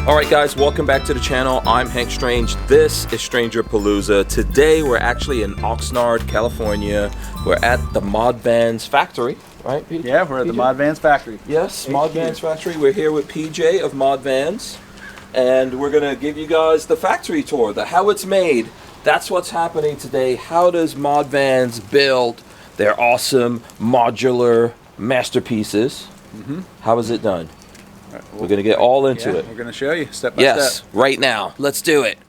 Alright guys, welcome back to the channel. I'm Hank Strange. This is StrangerPalooza. Today we're actually in Oxnard, California. We're at the Modvans factory, right, PJ? Yeah, we're at the Modvans factory. Yes, Modvans factory. We're here with PJ of Modvans, and we're going to give you guys the factory tour, how it's made. That's what's happening today. How does Modvans build their awesome modular masterpieces? How is it done? Right, we're going to get all into it. We're going to show you step by step. Yes, right now. Let's do it.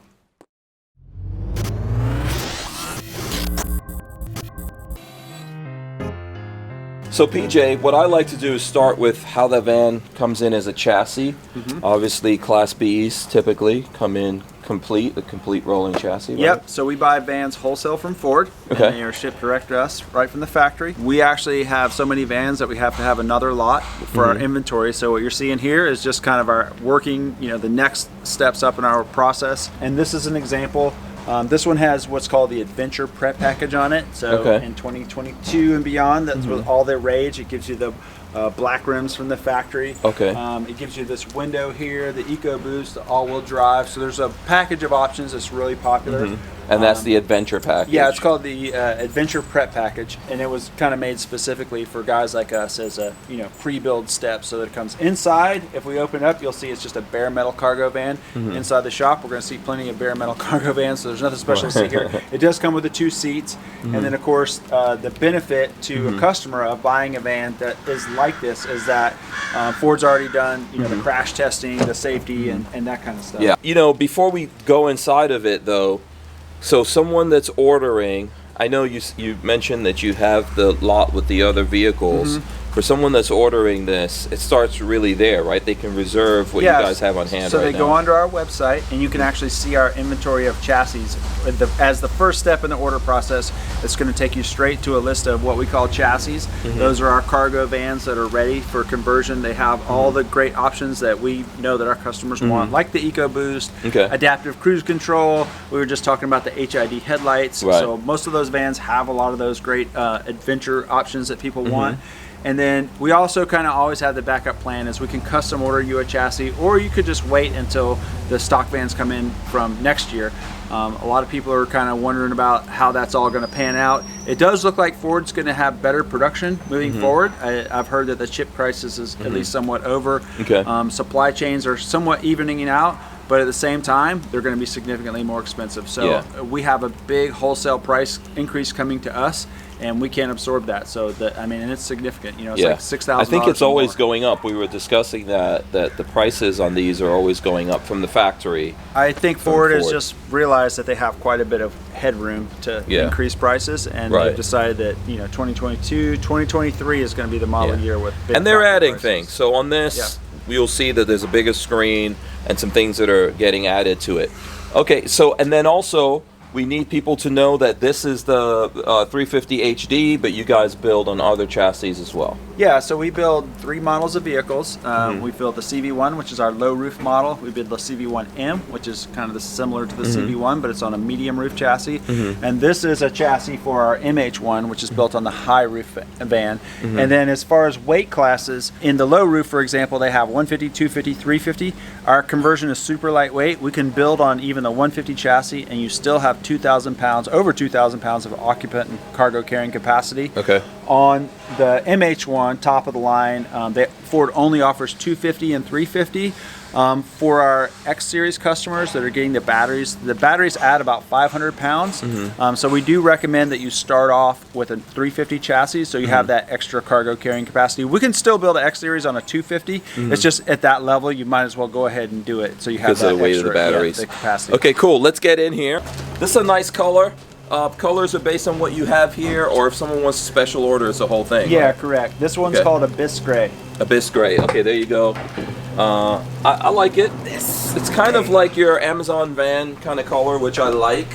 So PJ, what I like to do is start with how the van comes in as a chassis. Obviously Class Bs typically come in complete, a complete rolling chassis. Right? Yep, so we buy vans wholesale from Ford, and they are shipped direct to us right from the factory. We actually have so many vans that we have to have another lot for our inventory. So what you're seeing here is just kind of our working, the next steps up in our process. And this is an example. This one has what's called the Adventure Prep package on it. So in 2022 and beyond, that's with all the rage. It gives you the black rims from the factory. It gives you this window here, the Eco Boost, the all-wheel drive. So there's a package of options that's really popular. And that's the Adventure package. Yeah, it's called the Adventure Prep package, and it was kind of made specifically for guys like us as a pre-build step, so that it comes inside. If we open it up, you'll see it's just a bare metal cargo van. Inside the shop, we're going to see plenty of bare metal cargo vans, so there's nothing special to see here. It does come with the 2 seats, and then of course the benefit to a customer of buying a van that is like this is that Ford's already done the crash testing, the safety, and that kind of stuff. Yeah, before we go inside of it though, so someone that's ordering, I know you mentioned that you have the lot with the other vehicles. For someone that's ordering this, it starts really there, right? They can reserve what you guys have on hand right now. So they go onto our website, and you can actually see our inventory of chassis. As the first step in the order process, it's going to take you straight to a list of what we call chassis. Those are our cargo vans that are ready for conversion. They have all the great options that we know that our customers want, like the Eco Boost, adaptive cruise control. We were just talking about the HID headlights. So most of those vans have a lot of those great adventure options that people want. And then we also kind of always have the backup plan is we can custom order you a chassis, or you could just wait until the stock vans come in from next year. A lot of people are kind of wondering about how that's all going to pan out. It does look like Ford's going to have better production moving forward. I've heard that the chip crisis is at least somewhat over. Supply chains are somewhat evening out, but at the same time, they're going to be significantly more expensive. So we have a big wholesale price increase coming to us, and we can't absorb that. So and it's significant. It's like $6,000. I think it's always going up. We were discussing that the prices on these are always going up from the factory. I think Ford has just realized that they have quite a bit of headroom to increase prices, and they've decided that 2022, 2023 is going to be the model year with big and they're adding prices. things. So on this, you'll see that there's a bigger screen and some things that are getting added to it. Okay, so and then also we need people to know that this is the 350 HD, but you guys build on other chassis as well. Yeah, so we build 3 models of vehicles. We build the CV1, which is our low roof model. We build the CV1M, which is kind of similar to the CV1, but it's on a medium roof chassis. And this is a chassis for our MH1, which is built on the high roof van. And then as far as weight classes, in the low roof, for example, they have 150, 250, 350. Our conversion is super lightweight. We can build on even the 150 chassis, and you still have 2,000 pounds, over 2,000 pounds of occupant and cargo carrying capacity. On the MH1, top of the line, Ford only offers 250 and 350. For our X Series customers that are getting the batteries add about 500 pounds. So we do recommend that you start off with a 350 chassis, so you have that extra cargo carrying capacity. We can still build an X Series on a 250. It's just at that level, you might as well go ahead and do it, so you have that of the weight extra, of the batteries. the capacity. Okay, cool. Let's get in here. This is a nice color. Colors are based on what you have here, or if someone wants a special order, it's the whole thing. Yeah, correct. This one's called Abyss Gray. Abyss Gray. Okay, there you go. I like it. It's kind of like your Amazon van kind of color, which I like.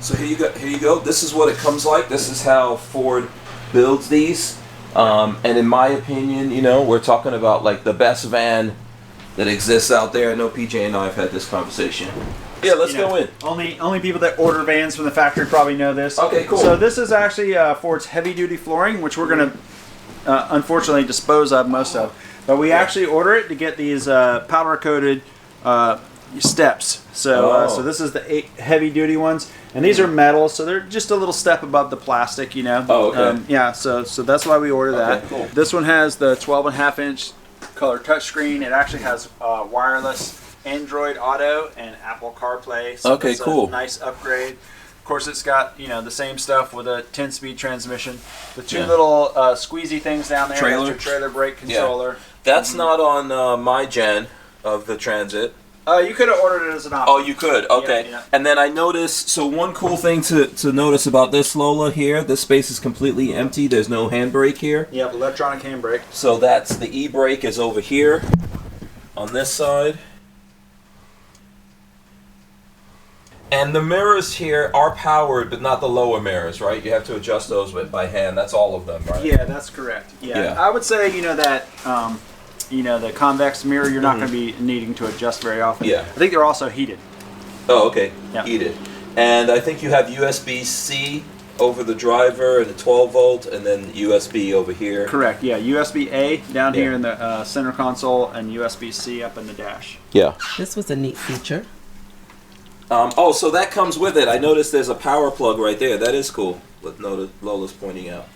So here you go. This is what it comes like. This is how Ford builds these. And in my opinion, we're talking about like the best van that exists out there. I know PJ and I have had this conversation. Yeah, let's go in. Only people that order vans from the factory probably know this. Okay, cool. So this is actually Ford's heavy-duty flooring, which we're going to unfortunately dispose of most of. But we actually order it to get these powder-coated steps. So so this is the 8 heavy duty ones, and these are metal, so they're just a little step above the plastic, you know. Oh, okay. Yeah, so that's why we order that. Cool. This one has the 12.5 inch color touchscreen. It actually has wireless Android Auto and Apple CarPlay. So Okay, that's cool. A nice upgrade. Of course, it's got, you know, the same stuff with a 10-speed transmission. The two little squeezy things down there. Trailer? That's your trailer brake controller. That's not on my gen of the Transit. You could have ordered it as an option. Oh, you could. Okay. Yeah. And then I noticed. So one cool thing to notice about this Lola here, this space is completely empty. There's no handbrake here. Yep, electronic handbrake. So that's the e-brake is over here, on this side. And the mirrors here are powered, but not the lower mirrors, right? You have to adjust those by hand. That's all of them, right? Yeah, that's correct. Yeah. I would say, you know, that you know, the convex mirror you're not going to be needing to adjust very often. Yeah. I think they're also heated. Oh, okay. Yeah. Heated. And I think you have USB-C over the driver and a 12 volt, and then USB over here. Correct. Yeah, USB-A down here in the center console, and USB-C up in the dash. Yeah. This was a neat feature. Oh, so that comes with it. I noticed there's a power plug right there. That is cool. What Lola's pointing out.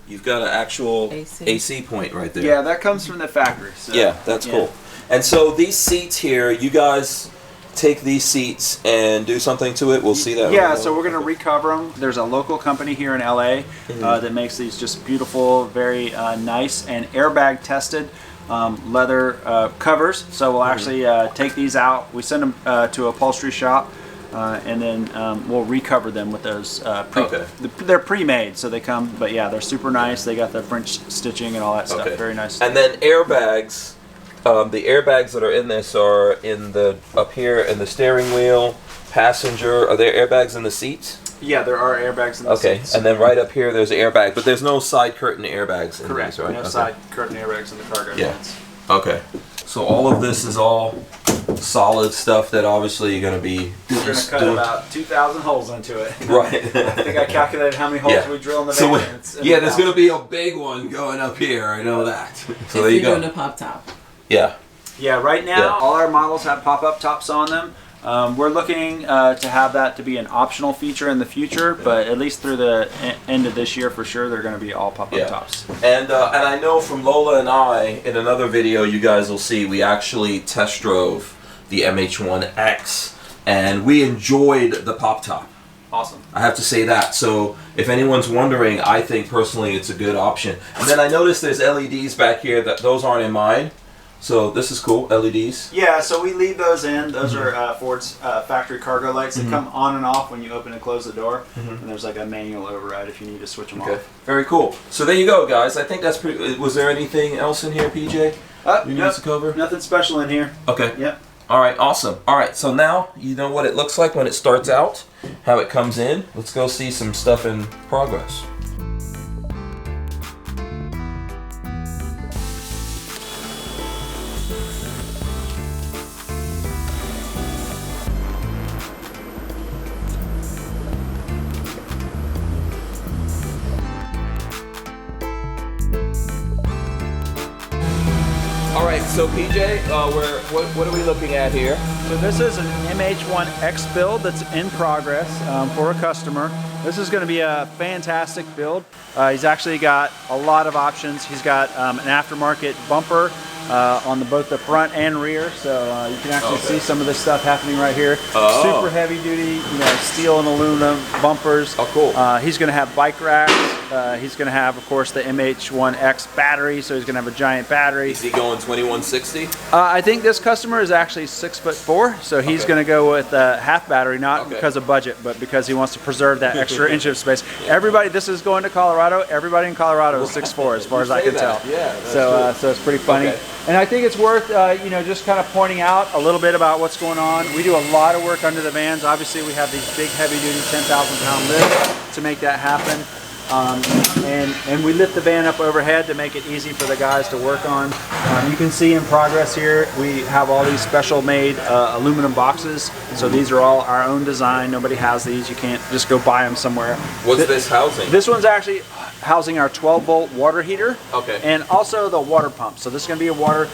You've got an actual AC point right there. Yeah, that comes from the factory. So, yeah, that's cool. And so these seats here, you guys take these seats and do something to it. We'll see that. Yeah, so we're going to recover them. There's a local company here in LA that makes these just beautiful, very nice and airbag tested leather covers. So we'll actually take these out. We send them to a upholstery shop, and then we'll recover them with those. They're pre-made, so they come. But yeah, they're super nice. They got the French stitching and all that stuff. Very nice. And then airbags. The airbags that are in this are up here in the steering wheel, passenger. Are there airbags in the seats? Yeah, there are airbags in the seats. And then right up here there's an airbag, but there's no side curtain airbags in Correct. these, right? No side curtain airbags in the cargo vans. Okay. So all of this is all solid stuff that obviously you're going to be We're going to cut about 2,000 holes into it. Right. I think I calculated how many holes we drill in the van. There's going to be a big one going up here. I know that. So there you go. Doing a pop top. Yeah. Yeah, right now all our models have pop-up tops on them. We're looking to have that to be an optional feature in the future, but at least through the end of this year for sure, they're going to be all pop-up tops. And I know from Lola and I, in another video you guys will see, we actually test drove the MH1X, and we enjoyed the pop top. Awesome. I have to say that. So if anyone's wondering, I think personally it's a good option. And then I noticed there's LEDs back here, that those aren't in mine. So this is cool, LEDs. Yeah, so we leave those in. Those are Ford's factory cargo lights that come on and off when you open and close the door. And there's like a manual override if you need to switch them off. Very cool. So there you go, guys. I think that's pretty. Was there anything else in here, PJ? You need to cover? Nothing special in here. Okay. Yep. All right, awesome. All right, so now you know what it looks like when it starts out, how it comes in. Let's go see some stuff in progress. All right, so PJ, what are we looking at here? So this is an MH1X build that's in progress for a customer. This is going to be a fantastic build. He's actually got a lot of options. He's got an aftermarket bumper on both the front and rear, so you can actually see some of this stuff happening right here. Super heavy duty, steel and aluminum bumpers. Oh, cool. He's going to have bike racks. He's going to have, of course, the MH1X battery, so he's going to have a giant battery. Is he going 2160? I think this customer is actually 6'4", so he's going to go with a half battery, not because of budget, but because he wants to preserve that extra inch of space. Everybody, this is going to Colorado. Everybody in Colorado is 6'4", as far as I can tell. Yeah. So it's pretty funny. Okay. And I think it's worth, just kind of pointing out a little bit about what's going on. We do a lot of work under the vans. Obviously, we have these big, heavy-duty 10,000-pound lifts to make that happen. And we lift the van up overhead to make it easy for the guys to work on. You can see in progress here, we have all these special made aluminum boxes. So these are all our own design. Nobody has these. You can't just go buy them somewhere. What's this housing? This one's actually, housing our 12-volt water heater. Okay. And also the water pump. So this is going to be a water.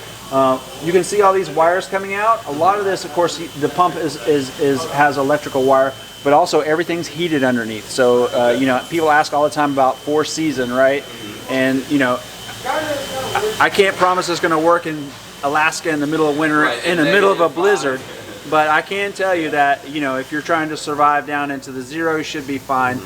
You can see all these wires coming out. A lot of this, of course, the pump has electrical wire, but also everything's heated underneath. So you know, people ask all the time about 4-season, right? And you know, I can't promise it's going to work in Alaska in the middle of winter, right, in the middle of a blizzard. But I can tell you that, you know, if you're trying to survive down into the zero, you should be fine.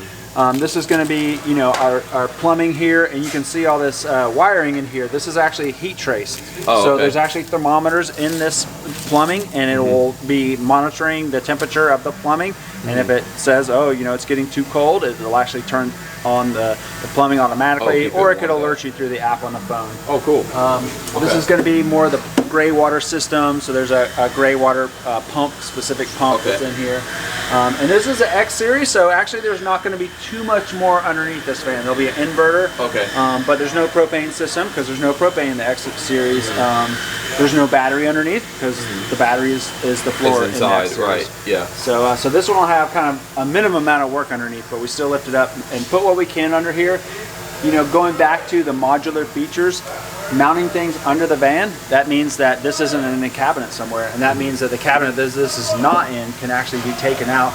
This is going to be, you know, our plumbing here, and you can see all this wiring in here. This is actually heat traced. Oh, so okay. there's actually thermometers in this plumbing, and it will be monitoring the temperature of the plumbing. And if it says, oh, you know, it's getting too cold, it will actually turn on the plumbing automatically, or it could alert you through the app on the phone. Oh, cool. This is going to be more the gray water system. So there's a gray water pump, specific pump that's in here. And this is an X series, so actually there's not going to be too much more underneath this fan. There'll be an inverter, but there's no propane system because there's no propane in the X series. There's no battery underneath because the battery is the floor it's inside, in the X series. right? Yeah. So this one will have kind of a minimum amount of work underneath, but we still lift it up and put what we can under here. You know, going back to the modular features, mounting things under the van, that means that this isn't in a cabinet somewhere, and that means that the cabinet that this is not in can actually be taken out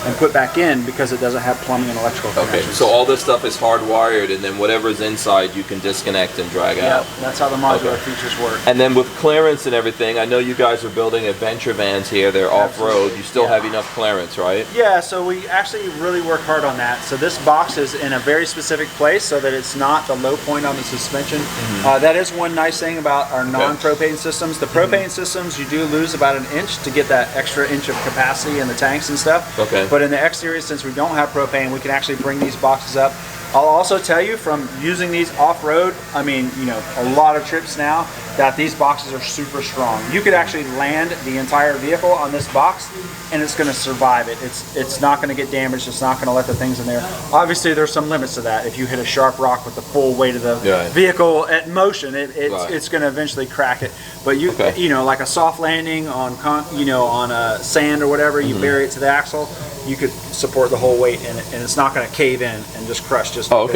and put back in because it doesn't have plumbing and electrical connections. So all this stuff is hardwired, and then whatever's inside you can disconnect and drag out. That's how the modular features work. And then with clearance and everything, I know you guys are building adventure vans here. They're off-road. You still have enough clearance, right? Yeah, so we actually really work hard on that. So this box is in a very specific place so that it's not the low point on the suspension. That is one nice thing about our non-propane systems. The propane systems, you do lose about an inch to get that extra inch of capacity in the tanks and stuff. But in the X series, since we don't have propane, we can actually bring these boxes up. I'll also tell you from using these off-road, I mean, you know, a lot of trips now, that these boxes are super strong. You could actually land the entire vehicle on this box and it's going to survive it. It's not going to get damaged. It's not going to let the things in there. Obviously, there's some limits to that. If you hit a sharp rock with the full weight of the vehicle at motion, it's going to eventually crack it. But you know, like a soft landing on sand or whatever, you bury it to the axle, you could support the whole weight in it, and it's not going to cave in and just crush. Cool.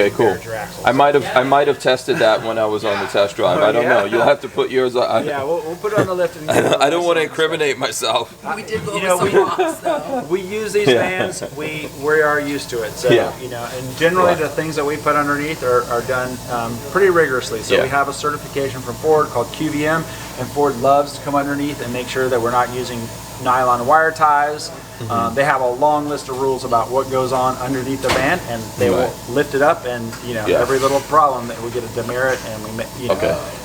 I might have tested that when I was on the test drive. I don't know. You'll have to put yours on. Yeah, we'll put it on the lift. And I don't want to incriminate myself. We did go over some rocks, though. We use these vans. We are used to it. So you know, and generally the things that we put underneath are done pretty rigorously. So we have a certification from Ford called QVM, and Ford loves to come underneath and make sure that we're not using nylon wire ties. They have a long list of rules about what goes on underneath the van, and they will lift it up, and you know, every little problem that we get a demerit, and we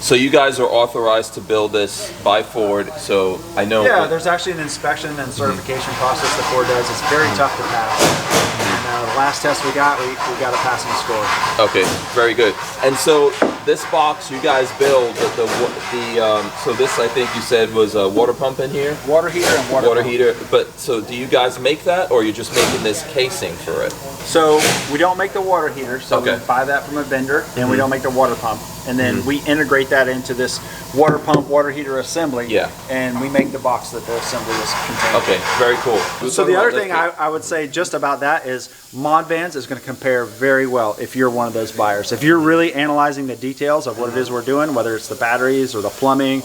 So you guys are authorized to build this by Ford, so I know. Yeah, there's actually an inspection and certification process that Ford does. It's very tough to pass. And the last test we got a passing score. Okay, very good. And so this box you guys build, so this I think you said was a water pump in here? Water heater and water pump. Heater. But so do you guys make that, or you're just making this casing for it? So we don't make the water heater, so we buy that from a vendor, and we don't make the water pump. And then we integrate that into this water pump, water heater assembly, and we make the box that the assembly is contained. Okay, very cool. So the other thing I would say just about that is Modvans is going to compare very well if you're one of those buyers. If you're really analyzing the details of what it is we're doing, whether it's the batteries or the plumbing,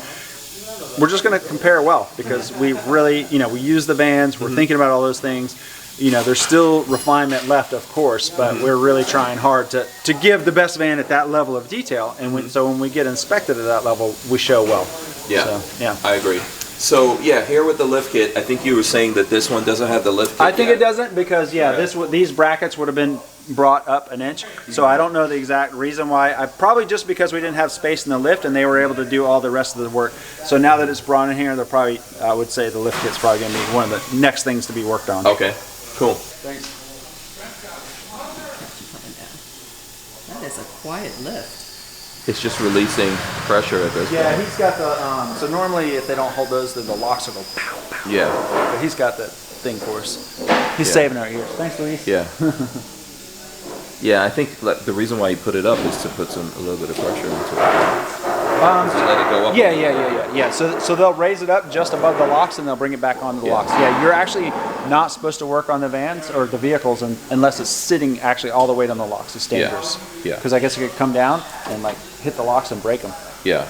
we're just going to compare well because we really, you know, we use the vans, we're thinking about all those things. You know, there's still refinement left, of course, but we're really trying hard to give the best van at that level of detail. And so when we get inspected at that level, we show well. Yeah, so, I agree. So here with the lift kit, I think you were saying that this one doesn't have the lift kit. I think it doesn't because these brackets would have been brought up an inch. So I don't know the exact reason why. Probably just because we didn't have space in the lift and they were able to do all the rest of the work. So now that it's brought in here, they're probably, I would say the lift kit's probably going to be one of the next things to be worked on. Okay, cool. Thanks. That is a quiet lift. It's just releasing pressure at this point. Yeah, he's got the, so normally if they don't hold those, then the locks will go pow, pow. Yeah. But he's got that thing for us. He's saving our ears. Thanks, Luis. Yeah. Yeah, I think the reason why you put it up is to put a little bit of pressure into it. let it go up. Yeah. So they'll raise it up just above the locks and they'll bring it back onto the locks. Yeah, you're actually not supposed to work on the vans or the vehicles unless it's sitting actually all the weight on the locks. It's dangerous. Yeah. Because I guess it could come down and like hit the locks and break them. Yeah.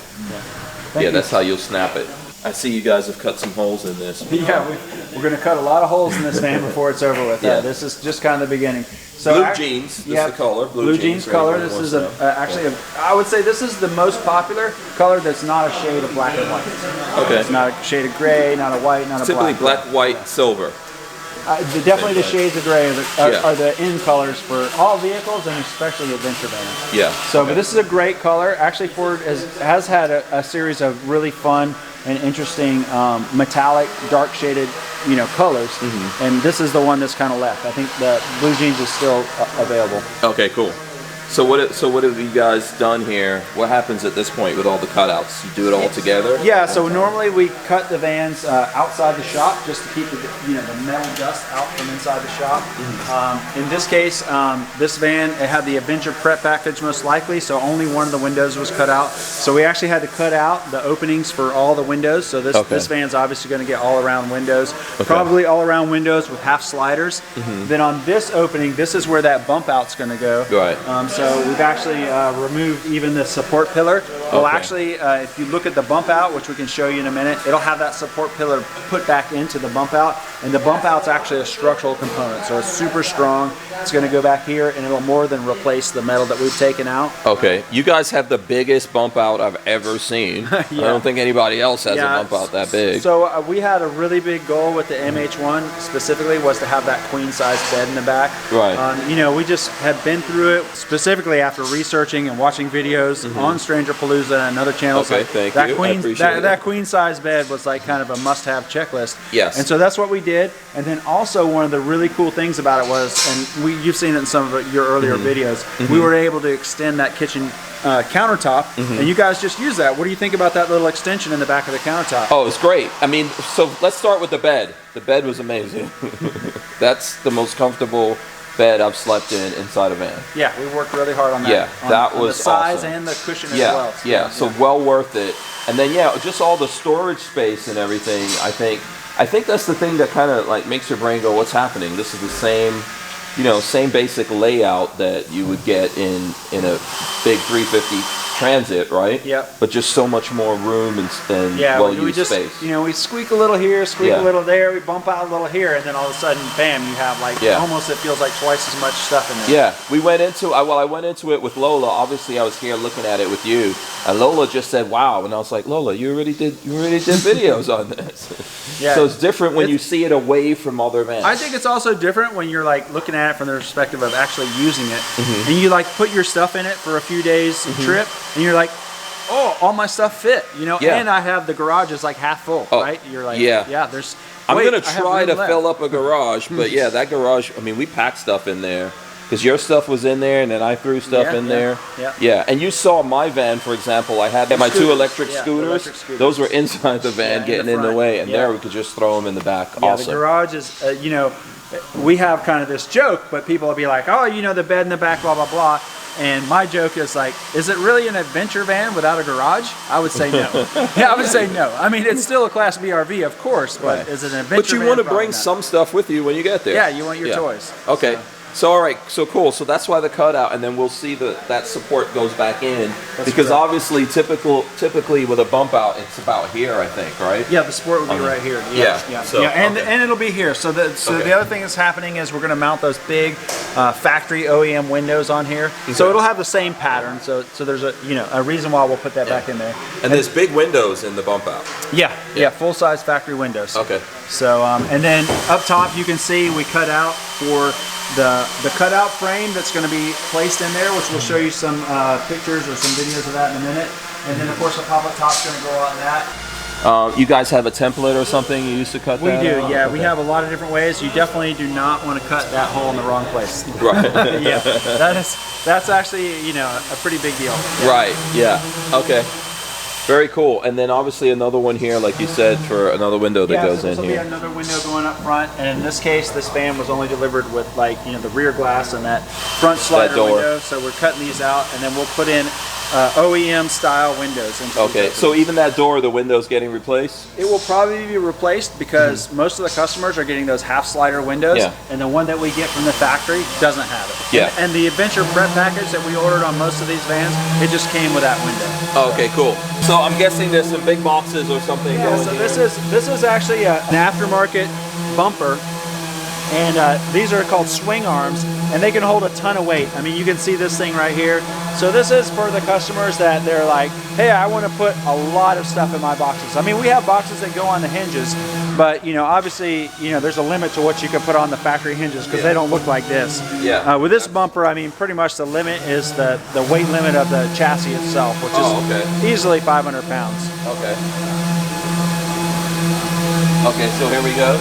Yeah, that's how you'll snap it. I see you guys have cut some holes in this. Yeah, we're going to cut a lot of holes in this van before it's over with. Yeah. This is just kind of the beginning. So blue jeans, this is the color. Blue jeans color. This is actually I would say this is the most popular color that's not a shade of black and white. Okay. It's not a shade of gray, not a white, not a Typically black. white, silver. Definitely the shades of gray are the in colors for all vehicles and especially adventure vans. Yeah. So, but this is a great color. Actually, Ford has had a series of really fun and interesting metallic, dark shaded, colors. And this is the one that's kind of left. I think the blue jeans is still available. Okay, cool. So what have you guys done here? What happens at this point with all the cutouts? You do it all together? Yeah, so normally we cut the vans outside the shop just to keep the metal dust out from inside the shop. In this case, this van, it had the Adventure Prep package most likely, so only one of the windows was cut out. So we actually had to cut out the openings for all the windows. So this van's obviously going to get all around windows, probably all around windows with half sliders. Then on this opening, this is where that bump out's going to go. Right. So we've actually removed even the support pillar. Well, actually, if you look at the bump out, which we can show you in a minute, it'll have that support pillar put back into the bump out. And the bump out's actually a structural component. So it's super strong. It's going to go back here and it'll more than replace the metal that we've taken out. Okay. You guys have the biggest bump out I've ever seen. I don't think anybody else has a bump out that big. So we had a really big goal with the MH1 specifically was to have that queen size bed in the back. Right. We just had been through it specifically after researching and watching videos on StrangerPalooza and other channels. Okay, thank you. I appreciate it. That queen size bed was like kind of a must-have checklist. Yes. And so that's what we did. And then also one of the really cool things about it was, and you've seen it in some of your earlier videos, we were able to extend that kitchen countertop, and you guys just use that. What do you think about that little extension in the back of the countertop? Oh, it's great. I mean, so let's start with the bed. The bed was amazing. That's the most comfortable bed I've slept in inside a van. Yeah, we worked really hard on that. Yeah, that was the size awesome. and the cushion as well. So well worth it. And then just all the storage space and everything. I think that's the thing that kind of like makes your brain go, "What's happening?" This is the same, same basic layout that you would get in a big 350 Transit, right? Yep. But just so much more room and well-used space. We squeak a little here, squeak a little there, we bump out a little here, and then all of a sudden, bam, you have almost, it feels like twice as much stuff in there. Yeah, we went into I went into it with Lola. Obviously, I was here looking at it with you, and Lola just said, "Wow," and I was like, "Lola, you already did videos on this." Yeah. So it's different when you see it away from other vans. I think it's also different when you're like looking at it from the perspective of actually using it, and you like put your stuff in it for a few days trip, and you're like, "Oh, all my stuff fit," and I have the garage is like half full, right? You're like, there's. I'm gonna try to fill up a garage, but that garage. I mean, we packed stuff in there because your stuff was in there, and then I threw stuff in there. Yeah. And you saw my van, for example. I had my two electric scooters. Those were inside the van, getting in the way, and there we could just throw them in the back. Yeah, awesome. The garage is, we have kind of this joke, but people will be like, "Oh, the bed in the back, blah blah blah." And my joke is like, is it really an adventure van without a garage? I would say no. I would say no. I mean, it's still a Class B RV, of course, but is it an adventure van? But you want to bring some stuff with you when you get there. Yeah, you want your toys. Okay. So all right, so cool. So that's why the cutout, and then we'll see that support goes back in because obviously, typically with a bump out, it's about here, I think, right? Yeah, the support would be right here. And it'll be here. So the other thing that's happening is we're going to mount those big factory OEM windows on here. Okay. So it'll have the same pattern. So there's a reason why we'll put that back in there. And there's big windows in the bump out. Yeah, full size factory windows. Okay. So and then up top you can see we cut out for the cutout frame that's going to be placed in there, which we'll show you some pictures or some videos of that in a minute. And then of course the pop-up top's going to go on that. You guys have a template or something you used to cut that? We do, yeah. Okay. We have a lot of different ways. You definitely do not want to cut that hole in the wrong place. Right. Yeah, that's actually a pretty big deal. Yeah. Right. Yeah. Okay. Very cool. And then obviously another one here, like you said, for another window that goes in here. Yeah, so another window going up front. And in this case, this van was only delivered with the rear glass and that front slider window. So we're cutting these out, and then we'll put in OEM style windows. Okay, so even that door, the window's getting replaced? It will probably be replaced because most of the customers are getting those half slider windows, and the one that we get from the factory doesn't have it. Yeah. And the Adventure Prep package that we ordered on most of these vans, it just came with that window. Oh, okay, cool. So I'm guessing there's some big boxes or something going so here. this is actually an aftermarket bumper, and these are called swing arms, and they can hold a ton of weight. I mean, you can see this thing right here. So this is for the customers that they're like, hey, I want to put a lot of stuff in my boxes. I mean, we have boxes that go on the hinges, but you know, obviously, you know, there's a limit to what you can put on the factory hinges because they don't look like this. Yeah. With this bumper, I mean, pretty much the limit is the weight limit of the chassis itself, which is easily 500 pounds. Okay. Okay, so here we go.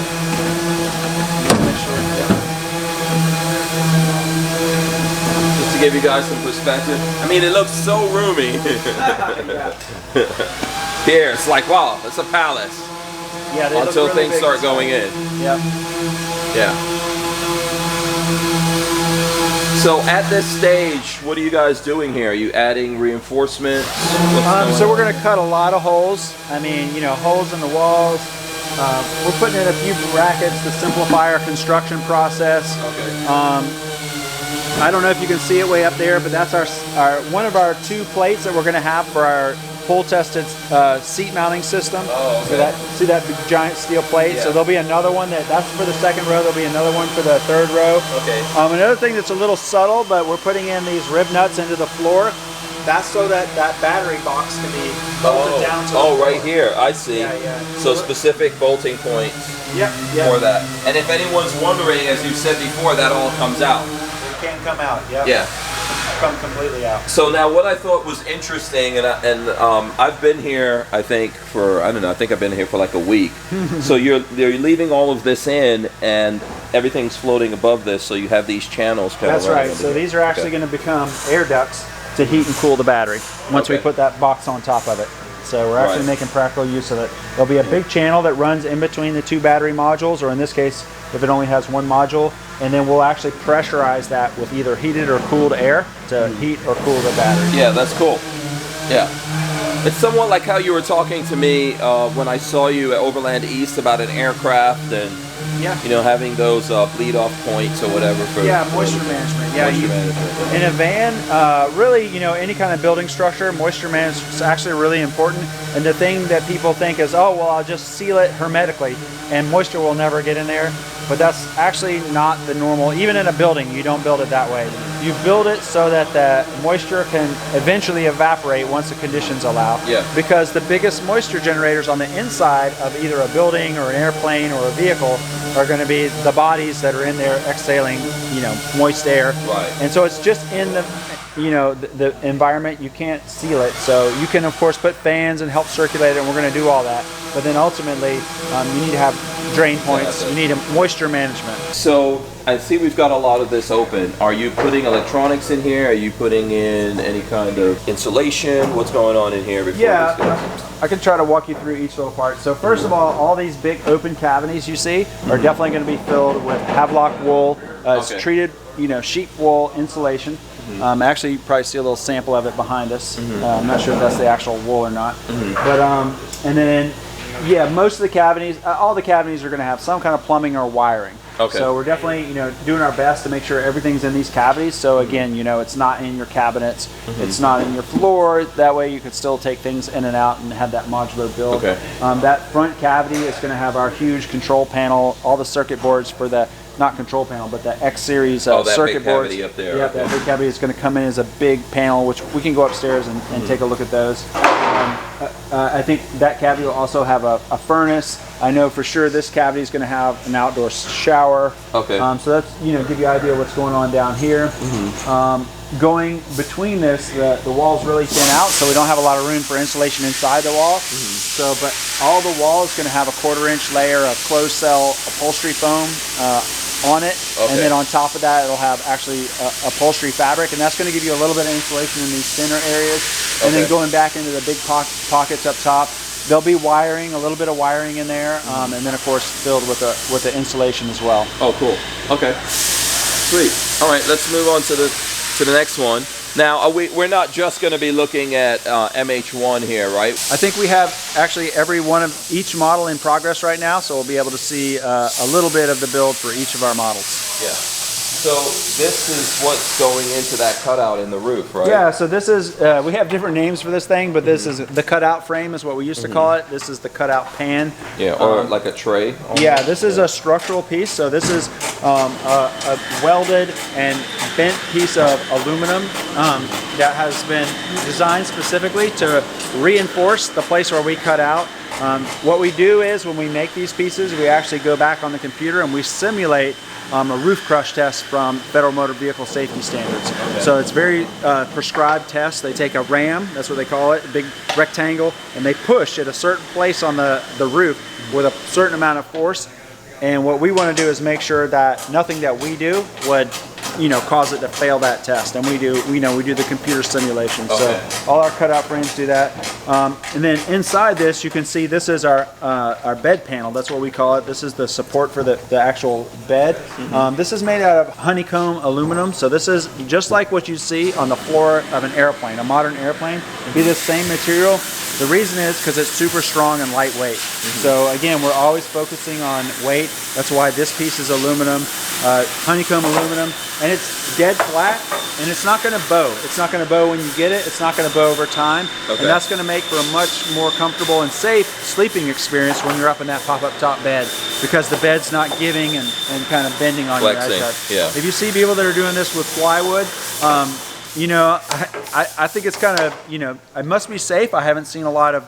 Just to give you guys some perspective. I mean, it looks so roomy. Here, it's like, wow, it's a palace. Yeah, they until look really things start going in. Yep. Yeah. So at this stage, what are you guys doing here? Are you adding reinforcements? So we're going to cut a lot of holes. I mean, you know, holes in the walls. We're putting in a few brackets to simplify our construction process. Okay. I don't know if you can see it way up there, but that's our one of our 2 plates that we're going to have for our pull-tested seat mounting system. Oh, okay. So see that big giant steel plate? Yeah. So there'll be another one that's for the 2nd row. There'll be another one for the 3rd row. Okay. Another thing that's a little subtle, but we're putting in these rib nuts into the floor. That's so that battery box can be bolted down to the floor. Right here. I see. Yeah. So specific bolting points for that. And if anyone's wondering, as you said before, that all comes out. It can come out. Yeah. Come completely out. So now what I thought was interesting, and I've been here, I think, for, I don't know, I think I've been here for like a week. So you're leaving all of this in, and everything's floating above this, so you have these channels kind of. That's right. So these are actually going to become air ducts to heat and cool the battery once we put that box on top of it. So we're actually making practical use of it. There'll be a big channel that runs in between the 2 battery modules, or in this case, if it only has 1 module, and then we'll actually pressurize that with either heated or cooled air to heat or cool the battery. Yeah, that's cool. Yeah. It's somewhat like how you were talking to me when I saw you at Overland East about an aircraft and you know, having those bleed off points or whatever for moisture management. In a van, really, you know, any kind of building structure, moisture management is actually really important. And the thing that people think is, oh, well, I'll just seal it hermetically and moisture will never get in there. But that's actually not the normal. Even in a building, you don't build it that way. You build it so that the moisture can eventually evaporate once the conditions allow. Yeah. Because the biggest moisture generators on the inside of either a building or an airplane or a vehicle are going to be the bodies that are in there exhaling, you know, moist air. Right. And so it's just in the, you know, the environment. You can't seal it. So you can, of course, put fans and help circulate it, and we're going to do all that. But then ultimately, you need to have drain points. You need a moisture management. So I see we've got a lot of this open. Are you putting electronics in here? Are you putting in any kind of insulation? What's going on in here before this goes? I can try to walk you through each little part. So first of all these big open cavities you see are definitely going to be filled with Havelock wool. It's treated, you know, sheep wool insulation. Actually, you probably see a little sample of it behind us. I'm not sure if that's the actual wool or not. But and then, yeah, most of the cavities, all the cavities are going to have some kind of plumbing or wiring. So we're definitely, you know, doing our best to make sure everything's in these cavities. So again, you know, it's not in your cabinets, it's not in your floor. That way you could still take things in and out and have that modular build. That front cavity is going to have our huge control panel, all the circuit boards for the, not control panel, but the X series circuit boards. Cavity up there. Yeah, that big cavity is going to come in as a big panel, which we can go upstairs and take a look at those. I think that cavity will also have a furnace. I know for sure this cavity is going to have an outdoor shower. So that's, you know, give you an idea of what's going on down here. Going between this, the walls really thin out, so we don't have a lot of room for insulation inside the wall. So, but all the wall is going to have a 1/4 inch layer of closed cell upholstery foam on it, and then on top of that it'll have actually upholstery fabric, and that's going to give you a little bit of insulation in these thinner areas. And then going back into the big pockets up top, there'll be wiring, a little bit of wiring in there, and then of course filled with the insulation as well. Oh, cool. Okay, sweet. All right, let's move on to the next one. Now, we're not just going to be looking at MH1 here, right? I think we have actually every one of each model in progress right now, so we'll be able to see a little bit of the build for each of our models. Yeah. So this is what's going into that cutout in the roof, right? Yeah, so this is, we have different names for this thing, but this is the cutout frame is what we used to call it. This is the cutout pan. Yeah, or like a tray. Almost. Yeah, this is a structural piece. So this is a welded and bent piece of aluminum that has been designed specifically to reinforce the place where we cut out. What we do is when we make these pieces, we actually go back on the computer and we simulate a roof crush test from Federal Motor Vehicle Safety Standards. Okay. So it's very prescribed test. They take a ram, that's what they call it, a big rectangle, and they push at a certain place on the roof with a certain amount of force. And what we want to do is make sure that nothing that we do would, cause it to fail that test. And we do the computer simulation. Okay. So all our cutout frames do that. And then inside this, you can see this is our bed panel. That's what we call it. This is the support for the actual bed. This is made out of honeycomb aluminum. So this is just like what you see on the floor of an airplane, a modern airplane. Be the same material. The reason is because it's super strong and lightweight. So again, we're always focusing on weight. That's why this piece is aluminum, honeycomb aluminum, and it's dead flat, and it's not going to bow. It's not going to bow when you get it. It's not going to bow over time, and that's going to make for a much more comfortable and safe sleeping experience when you're up in that pop-up top bed, because the bed's not giving and kind of bending on flexing. You. Yeah. If you see people that are doing this with plywood, I think it's kind of, it must be safe. I haven't seen a lot of,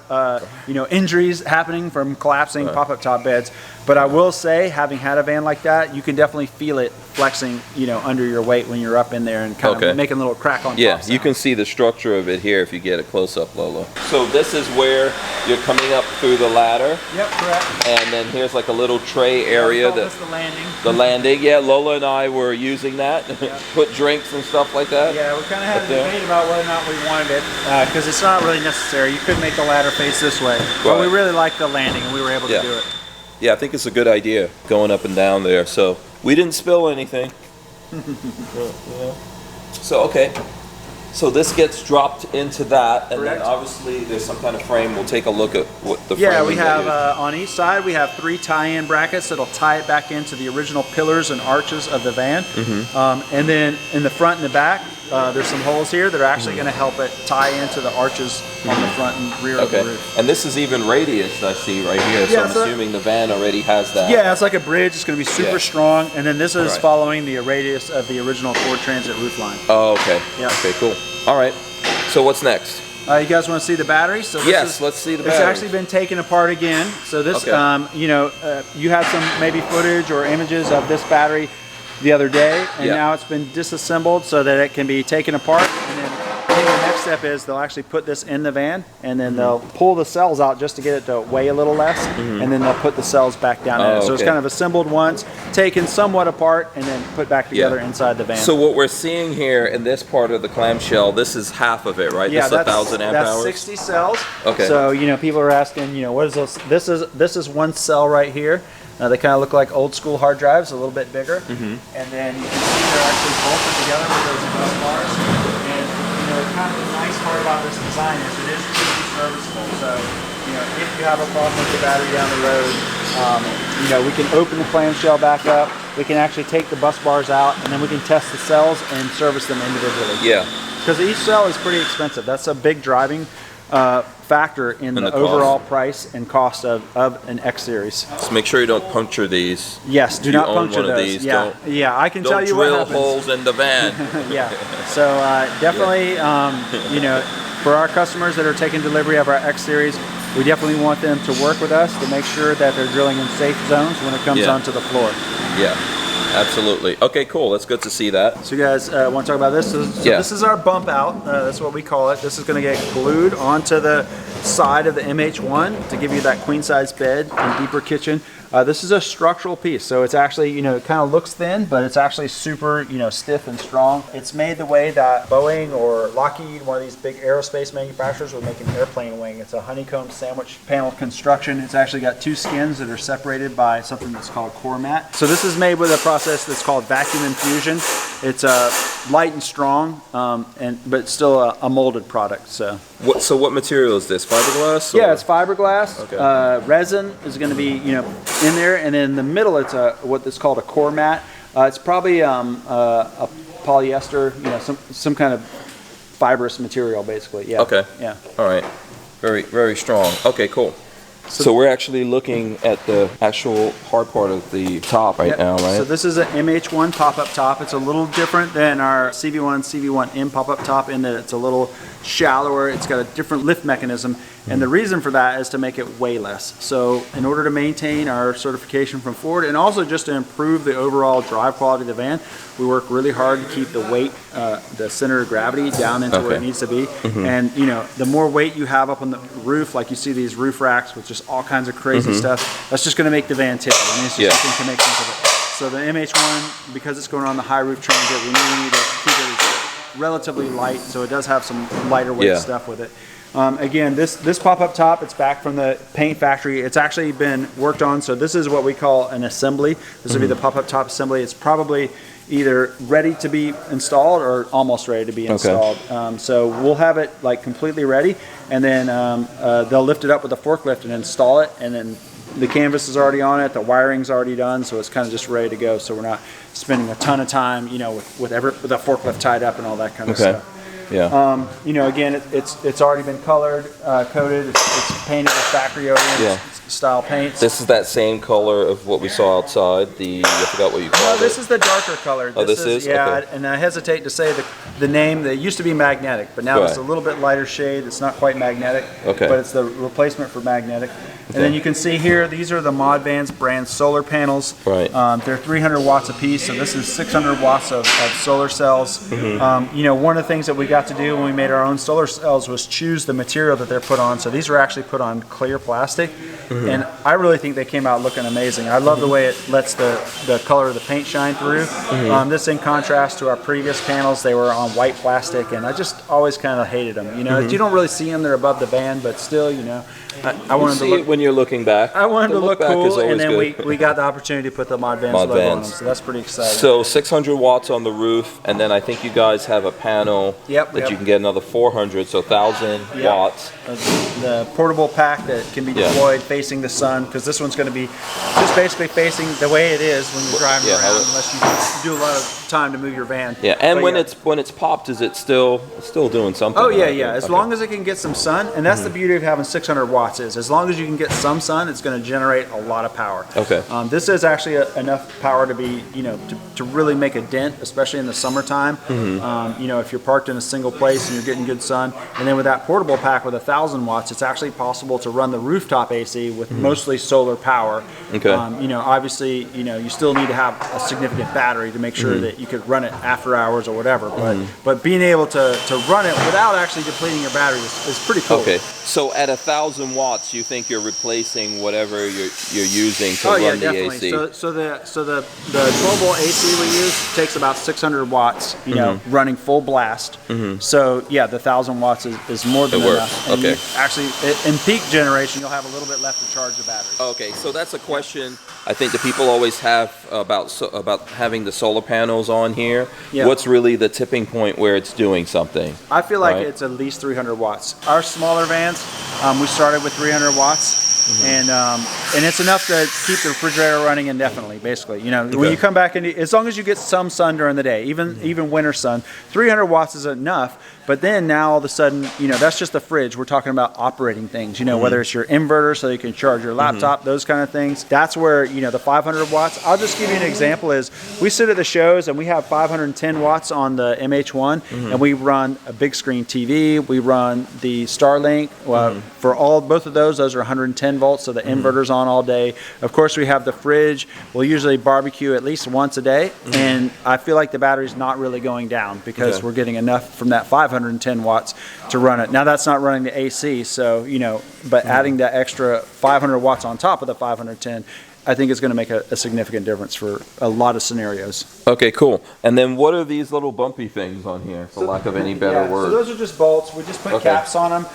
injuries happening from collapsing pop-up top beds. But I will say, having had a van like that, you can definitely feel it flexing, under your weight when you're up in there and kind of making a little crack on top. Yeah, you can see the structure of it here if you get a close-up, Lola. So this is where you're coming up through the ladder. Yep, correct. And then here's like a little tray area. The landing. The landing, yeah. Lola and I were using that. Put drinks and stuff like that. Yeah, we kind of had a debate about whether or not we wanted it, because it's not really necessary. You could make the ladder face this way. But we really liked the landing, and we were able to do it. Yeah, I think it's a good idea going up and down there. So we didn't spill anything. So okay, so this gets dropped into that, and then obviously there's some kind of frame. We'll take a look at what the frame. Yeah, we have on each side we have 3 tie-in brackets that'll tie it back into the original pillars and arches of the van, and then in the front and the back. There's some holes here that are actually going to help it tie into the arches on the front and rear of the roof. And this is even radius I see right here, so I'm assuming the van already has that. Yeah, it's like a bridge. It's going to be super strong, and then this is following the radius of the original Ford Transit roof line. Oh, okay. Yeah. Okay, cool. All right. So what's next? You guys want to see the battery? So this let's see the battery. It's actually been taken apart again. So this, you had some maybe footage or images of this battery the other day, and now it's been disassembled so that it can be taken apart. And then I think the next step is they'll actually put this in the van, and then they'll pull the cells out just to get it to weigh a little less, and then they'll put the cells back down in it. So it's kind of assembled once, taken somewhat apart, and then put back together inside the van. So what we're seeing here in this part of the clamshell, this is half of it, right? Yeah, this is 1,000 amp hours? That's 60 cells. Okay. So, people are asking, what is this? This is one cell right here. They kind of look like old school hard drives, a little bit bigger. And then you can see they're actually bolted together with those bus bars. And kind of the nice part about this design is it is truly serviceable. So if you have a problem with the battery down the road, we can open the clamshell back up. We can actually take the bus bars out, and then we can test the cells and service them individually. Yeah. Because each cell is pretty expensive. That's a big driving factor in the overall price and cost of an X Series. So make sure you don't puncture these. Yes, do not puncture those. These. Yeah, I can tell you what happens. Don't drill holes in the van. Yeah, so definitely, for our customers that are taking delivery of our X Series, we definitely want them to work with us to make sure that they're drilling in safe zones when it comes onto the floor. Yeah. Absolutely. Okay, cool. That's good to see that. So you guys want to talk about this? So this is our bump out. That's what we call it. This is going to get glued onto the side of the MH1 to give you that queen size bed and deeper kitchen. This is a structural piece, so it's actually, it kind of looks thin, but it's actually super, stiff and strong. It's made the way that Boeing or Lockheed, one of these big aerospace manufacturers, would make an airplane wing. It's a honeycomb sandwich panel construction. It's actually got 2 skins that are separated by something that's called core mat. So this is made with a process that's called vacuum infusion. It's light and strong, but still a molded product. So. What material is this? Fiberglass? Or? Yeah, it's fiberglass. Okay. Resin is going to be in there, and in the middle it's what is called a core mat. It's probably a polyester, some kind of fibrous material, basically. Yeah. Okay. Yeah. All right. Very, very strong. Okay, cool. So we're actually looking at the actual hard part of the top right now, right? So this is an MH1 pop-up top. It's a little different than our CV1M pop-up top in that it's a little shallower. It's got a different lift mechanism. And the reason for that is to make it weigh less. So in order to maintain our certification from Ford and also just to improve the overall drive quality of the van, we work really hard to keep the weight, the center of gravity down into where it needs to be. And the more weight you have up on the roof, like you see these roof racks with just all kinds of crazy stuff, that's just going to make the van tip. I mean, it's just something to make sense of it. So the MH1, because it's going on the high roof transit, we need to keep it relatively light, so it does have some lighter weight stuff with it. Again, this pop-up top, it's back from the paint factory. It's actually been worked on, so this is what we call an assembly. This will be the pop-up top assembly. It's probably either ready to be installed or almost ready to be installed. So we'll have it like completely ready, and then they'll lift it up with a forklift and install it, and then the canvas is already on it, the wiring's already done, so it's kind of just ready to go. So we're not spending a ton of time, with the forklift tied up and all that kind of stuff. Yeah. Again, it's already been colored, coated. It's painted with factory OEM style paints. This is that same color of what we saw outside. I forgot what you called it. This is the darker color. Oh, this is? Yeah, okay. And I hesitate to say the name. That used to be magnetic, but now it's a little bit lighter shade. It's not quite magnetic, but it's the replacement for magnetic. And then you can see here, these are the Modvans brand solar panels. Right. They're 300 watts a piece, so this is 600 watts of solar cells. One of the things that we got to do when we made our own solar cells was choose the material that they're put on. So these are actually put on clear plastic, and I really think they came out looking amazing. I love the way it lets the color of the paint shine through. This in contrast to our previous panels, they were on white plastic, and I just always kind of hated them. You don't really see them; they're above the van, but still, I wanted to look. When you're looking back. I wanted to look cool, and then good. we got the opportunity to put the Modvans logo on them, so that's pretty exciting. So 600 watts on the roof, and then I think you guys have a panel that you can get another 400, so 1,000 watts. The portable pack that can be deployed facing the sun, because this one's going to be just basically facing the way it is when you're driving around, unless you do a lot of time to move your van. Yeah, and when it's popped, is it still doing something? Oh yeah. As long as it can get some sun, and that's the beauty of having 600 watts is, as long as you can get some sun, it's going to generate a lot of power. Okay. This is actually enough power to be, to really make a dent, especially in the summertime. If you're parked in a single place and you're getting good sun, and then with that portable pack with 1,000 watts, it's actually possible to run the rooftop AC with mostly solar power. Okay. Obviously, you still need to have a significant battery to make sure that you could run it after hours or whatever. But being able to run it without actually depleting your battery is pretty cool. Okay. So at 1,000 watts, you think you're replacing whatever you're using to run the AC? So the 12-volt AC we use takes about 600 watts, running full blast. So yeah, the 1,000 watts is more than enough. And actually, in peak generation, you'll have a little bit left to charge the battery. Okay, so that's a question I think that people always have about having the solar panels on here. Yeah. What's really the tipping point where it's doing something? I feel like it's at least 300 watts. Our smaller vans, we started with 300 watts. And it's enough to keep the refrigerator running indefinitely, basically. When you come back in, as long as you get some sun during the day, even winter sun, 300 watts is enough. But then now all of a sudden, that's just the fridge. We're talking about operating things, whether it's your inverter so you can charge your laptop, those kind of things. That's where, the 500 watts. I'll just give you an example is we sit at the shows and we have 510 watts on the MH1 and we run a big screen TV. We run the Starlink. For both of those are 110 volts, so the inverter's on all day. Of course, we have the fridge. We'll usually barbecue at least once a day, and I feel like the battery's not really going down because we're getting enough from that 510 watts to run it. Now, that's not running the AC, so, but adding that extra 500 watts on top of the 510, I think is going to make a significant difference for a lot of scenarios. Okay, cool. And then what are these little bumpy things on here, for lack of any better word? So those are just bolts. We just put caps on them.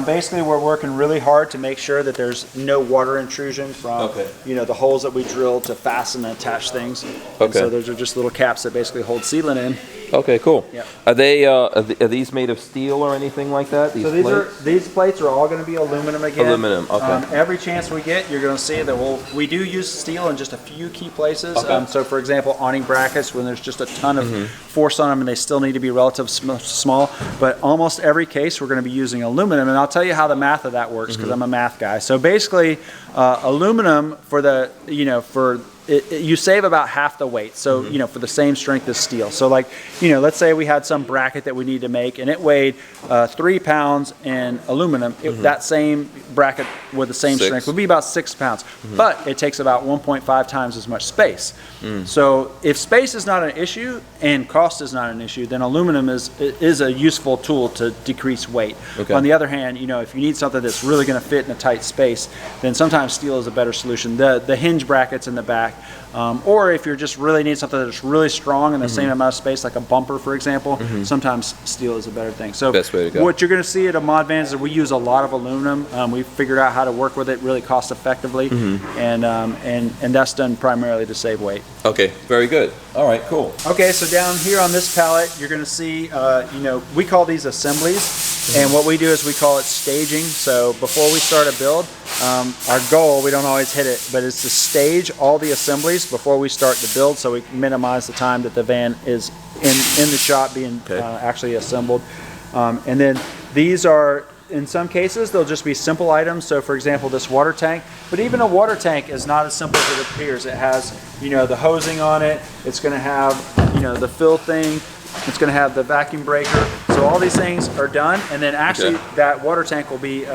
Basically, we're working really hard to make sure that there's no water intrusion from the holes that we drill to fasten and attach things. And so those are just little caps that basically hold sealant in. Okay, cool. Yep. Are these made of steel or anything like that? These plates are all going to be aluminum again. Aluminum. Okay. Every chance we get, you're going to see that we do use steel in just a few key places. Okay. So, for example, awning brackets when there's just a ton of force on them and they still need to be relatively small. But almost every case, we're going to be using aluminum, and I'll tell you how the math of that works because I'm a math guy. So basically, aluminum for the you save about half the weight, so for the same strength as steel. So like let's say we had some bracket that we need to make and it weighed 3 pounds in aluminum. That same bracket with the same strength would be about 6 pounds, but it takes about 1.5 times as much space. So if space is not an issue and cost is not an issue, then aluminum is a useful tool to decrease weight. On the other hand, if you need something that's really going to fit in a tight space, then sometimes steel is a better solution. The hinge brackets in the back, or if you just really need something that's really strong in the same amount of space, like a bumper, for example, sometimes steel is a better thing. So best way to go. What you're going to see at a Modvans is we use a lot of aluminum. We've figured out how to work with it really cost effectively, and that's done primarily to save weight. Okay, very good. All right, cool. Okay, so down here on this pallet, you're going to see, we call these assemblies, and what we do is we call it staging. So before we start a build, our goal, we don't always hit it, but it's to stage all the assemblies before we start the build, so we minimize the time that the van is in the shop being actually assembled. And then these are, in some cases, they'll just be simple items. So for example, this water tank, but even a water tank is not as simple as it appears. It has, the hosing on it. It's going to have, the fill thing. It's going to have the vacuum breaker. So all these things are done, and then actually that water tank will be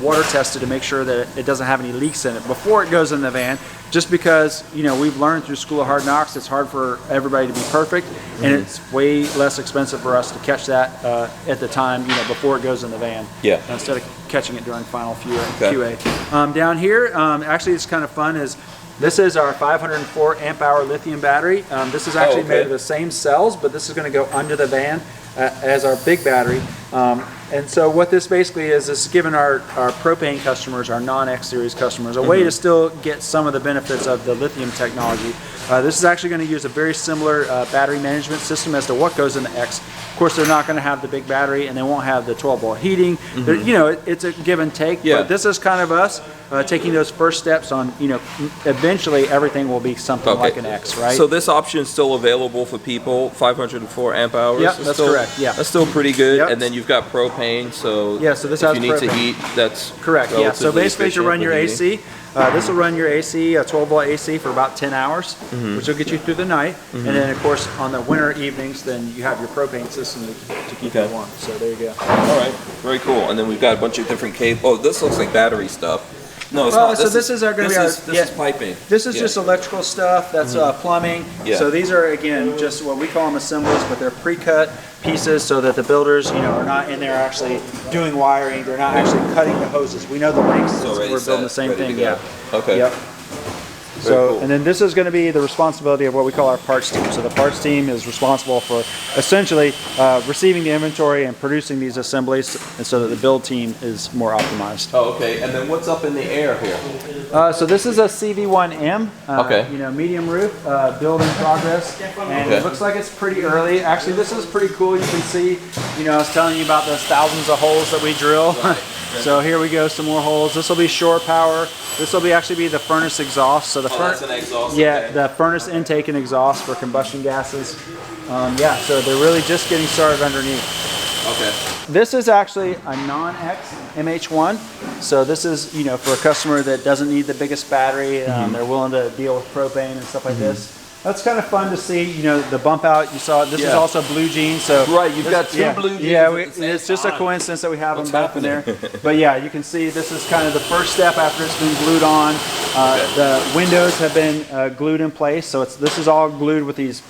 water tested to make sure that it doesn't have any leaks in it before it goes in the van. Just because we've learned through School of Hard Knocks, it's hard for everybody to be perfect, and it's way less expensive for us to catch that at the time, before it goes in the van. Yeah. Instead of catching it during final QA. Down here, actually, it's kind of fun. This is our 504 amp hour lithium battery. This is actually made of the same cells, but this is going to go under the van as our big battery. And so what this basically is giving our propane customers, our non-X series customers, a way to still get some of the benefits of the lithium technology. This is actually going to use a very similar battery management system as to what goes in the X. Of course, they're not going to have the big battery, and they won't have the 12-volt heating. It's a give and take. But this is kind of us taking those first steps on, eventually everything will be something like an X, right? So this option is still available for people, 504 amp hours? Yep, that's correct, yeah. That's still pretty good, and then you've got propane, so so this has if you need propane. to heat, that's correct, so basically to run your AC, this will run your AC, a 12-volt AC for about 10 hours, which will get you through the night. And then, of course, on the winter evenings, then you have your propane system to keep it warm. So there you go. All right, very cool. And then we've got a bunch of different cables. Oh, this looks like battery stuff. No, it's not. So this is going to be our... This is piping. This is just electrical stuff. That's plumbing. So these are, again, just what we call them assemblies, but they're pre-cut pieces so that the builders, are not in there actually doing wiring. They're not actually cutting the hoses. We know the lengths. So we're building the same thing. Okay. Yep. So, and then this is going to be the responsibility of what we call our parts team. So the parts team is responsible for essentially receiving the inventory and producing these assemblies, and so that the build team is more optimized. Oh, okay. And then what's up in the air here? So this is a CV1 medium roof, build in progress, and it looks like it's pretty early. Actually, this is pretty cool. You can see, I was telling you about those thousands of holes that we drill. So here we go, some more holes. This will be shore power. This will actually be the furnace exhaust. So the that's an exhaust. the furnace intake and exhaust for combustion gases. So they're really just getting started underneath. Okay. This is actually a non-X MH1. So this is, for a customer that doesn't need the biggest battery. They're willing to deal with propane and stuff like this. That's kind of fun to see, the bump out. You saw this is also blue jeans. So you've got two blue jeans. It's just a coincidence that we have them both in there. But yeah, you can see this is kind of the first step after it's been glued on. The windows have been glued in place, so this is all glued with these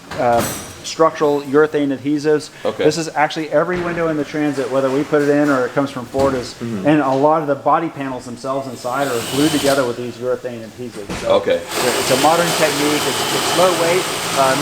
structural urethane adhesives. This is actually every window in the Transit, whether we put it in or it comes from Ford, and a lot of the body panels themselves inside are glued together with these urethane adhesives. So it's a modern technique. It's low weight.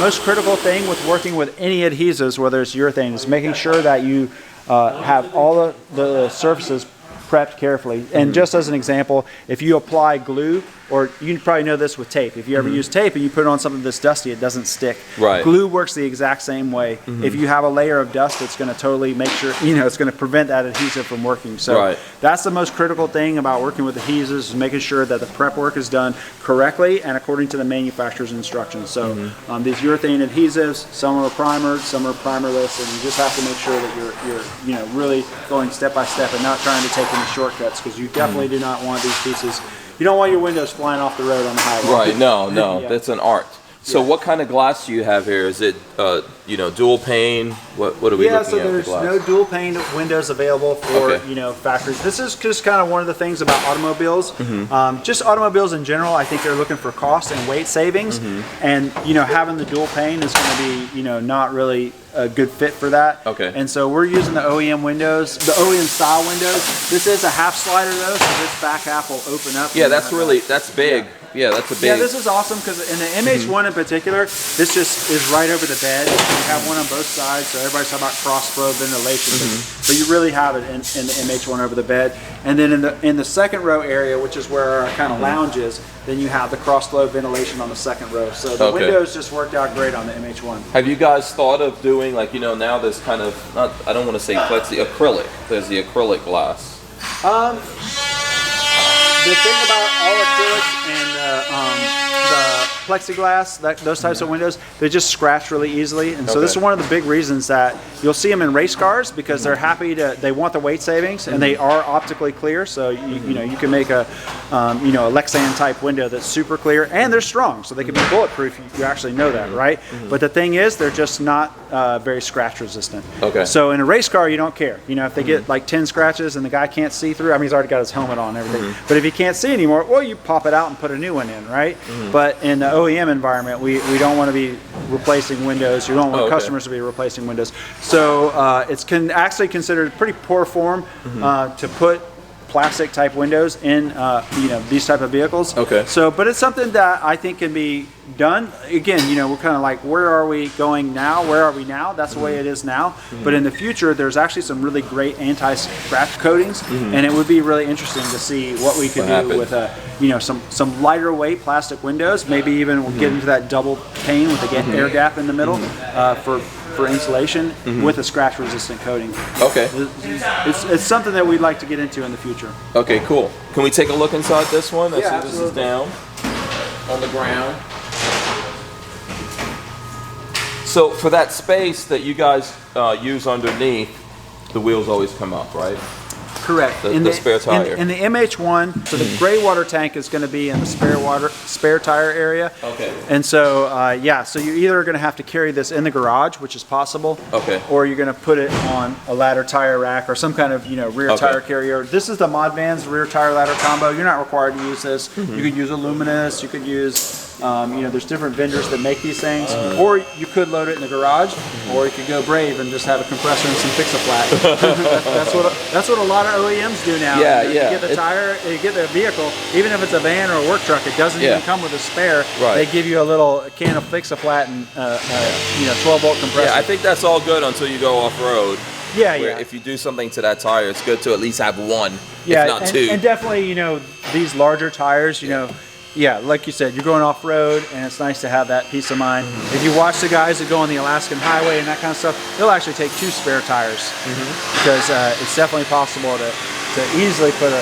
Most critical thing with working with any adhesives, whether it's urethane, is making sure that you have all the surfaces prepped carefully. And just as an example, if you apply glue, or you probably know this with tape. If you ever use tape and you put it on something that's dusty, it doesn't stick. Right. Glue works the exact same way. If you have a layer of dust, it's going to totally make sure, you know, it's going to prevent that adhesive from working. So that's the most critical thing about working with adhesives, is making sure that the prep work is done correctly and according to the manufacturer's instructions. So these urethane adhesives, some are primered, some are primerless, and you just have to make sure that you're you know, really going step by step and not trying to take any shortcuts, because you definitely do not want these pieces. You don't want your windows flying off the road on the highway. Right, no, that's an art. So what kind of glass do you have here? Is it, you know, dual pane? What are we looking at? Yeah, so there's no dual pane windows available for, you know, factories. This is just kind of one of the things about automobiles. Just automobiles in general, I think they're looking for cost and weight savings. And, you know, having the dual pane is going to be, you know, not really a good fit for that. And so we're using the OEM windows, the OEM style windows. This is a half slider though, so this back half will open up. Yeah, that's really, that's big. Yeah, that's a big. Yeah, this is awesome because in the MH1 in particular, this just is right over the bed. You have one on both sides, so everybody's talking about cross flow ventilation, but you really have it in the MH1 over the bed. And then in the second row area, which is where our kind of lounge is, then you have the cross flow ventilation on the second row. So the windows just worked out great on the MH1. Have you guys thought of doing, like, you know, now there's kind of, not, I don't want to say plexi, acrylic. There's the acrylic glass. The thing about all acrylics and the plexiglass, those types of windows, they just scratch really easily. And so this is one of the big reasons that you'll see them in race cars, because they're happy to, they want the weight savings, and they are optically clear. So you know, you can make a you know, a Lexan type window that's super clear, and they're strong, so they can be bulletproof. You actually know that, right? But the thing is, they're just not very scratch resistant. So in a race car, you don't care. You know, if they get like 10 scratches and the guy can't see through, I mean, he's already got his helmet on and everything. But if he can't see anymore, well, you pop it out and put a new one in, right? But in the OEM environment, we don't want to be replacing windows. You don't want customers to be replacing windows. So it's actually considered pretty poor form to put plastic type windows in you know, these type of vehicles. So, but it's something that I think can be done. Again, you know, we're kind of like, where are we going now? Where are we now? That's the way it is now. But in the future, there's actually some really great anti-scratch coatings, and it would be really interesting to see what we could do with you know, some lighter weight plastic windows. Maybe even we'll get into that double pane with the air gap in the middle for insulation with a scratch resistant coating. It's something that we'd like to get into in the future. Okay, cool. Can we take a look inside this one? Let's see, this is down on the ground. So for that space that you guys use underneath, the wheels always come up, right? Correct. The spare tire. In the MH1, so the gray water tank is going to be in the spare tire area. And so, yeah, so you're either going to have to carry this in the garage, which is possible, or you're going to put it on a ladder tire rack or some kind of, you know, rear tire carrier. This is the Modvans rear tire ladder combo. You're not required to use this. You could use a Luminous. You could use you know, there's different vendors that make these things, or you could load it in the garage, or you could go brave and just have a compressor and some fix-a-flat. that's what a lot of OEMs do now. You get the tire, you get the vehicle, even if it's a van or a work truck, it doesn't even come with a spare. They give you a little can of fix-a-flat and you know, 12-volt compressor. Yeah, I think that's all good until you go off-road. Yeah. If you do something to that tire, it's good to at least have one, if not two. And definitely, you know, these larger tires, you know, yeah, like you said, you're going off-road, and it's nice to have that peace of mind. If you watch the guys that go on the Alaskan highway and that kind of stuff, they'll actually take 2 spare tires, because it's definitely possible to easily put a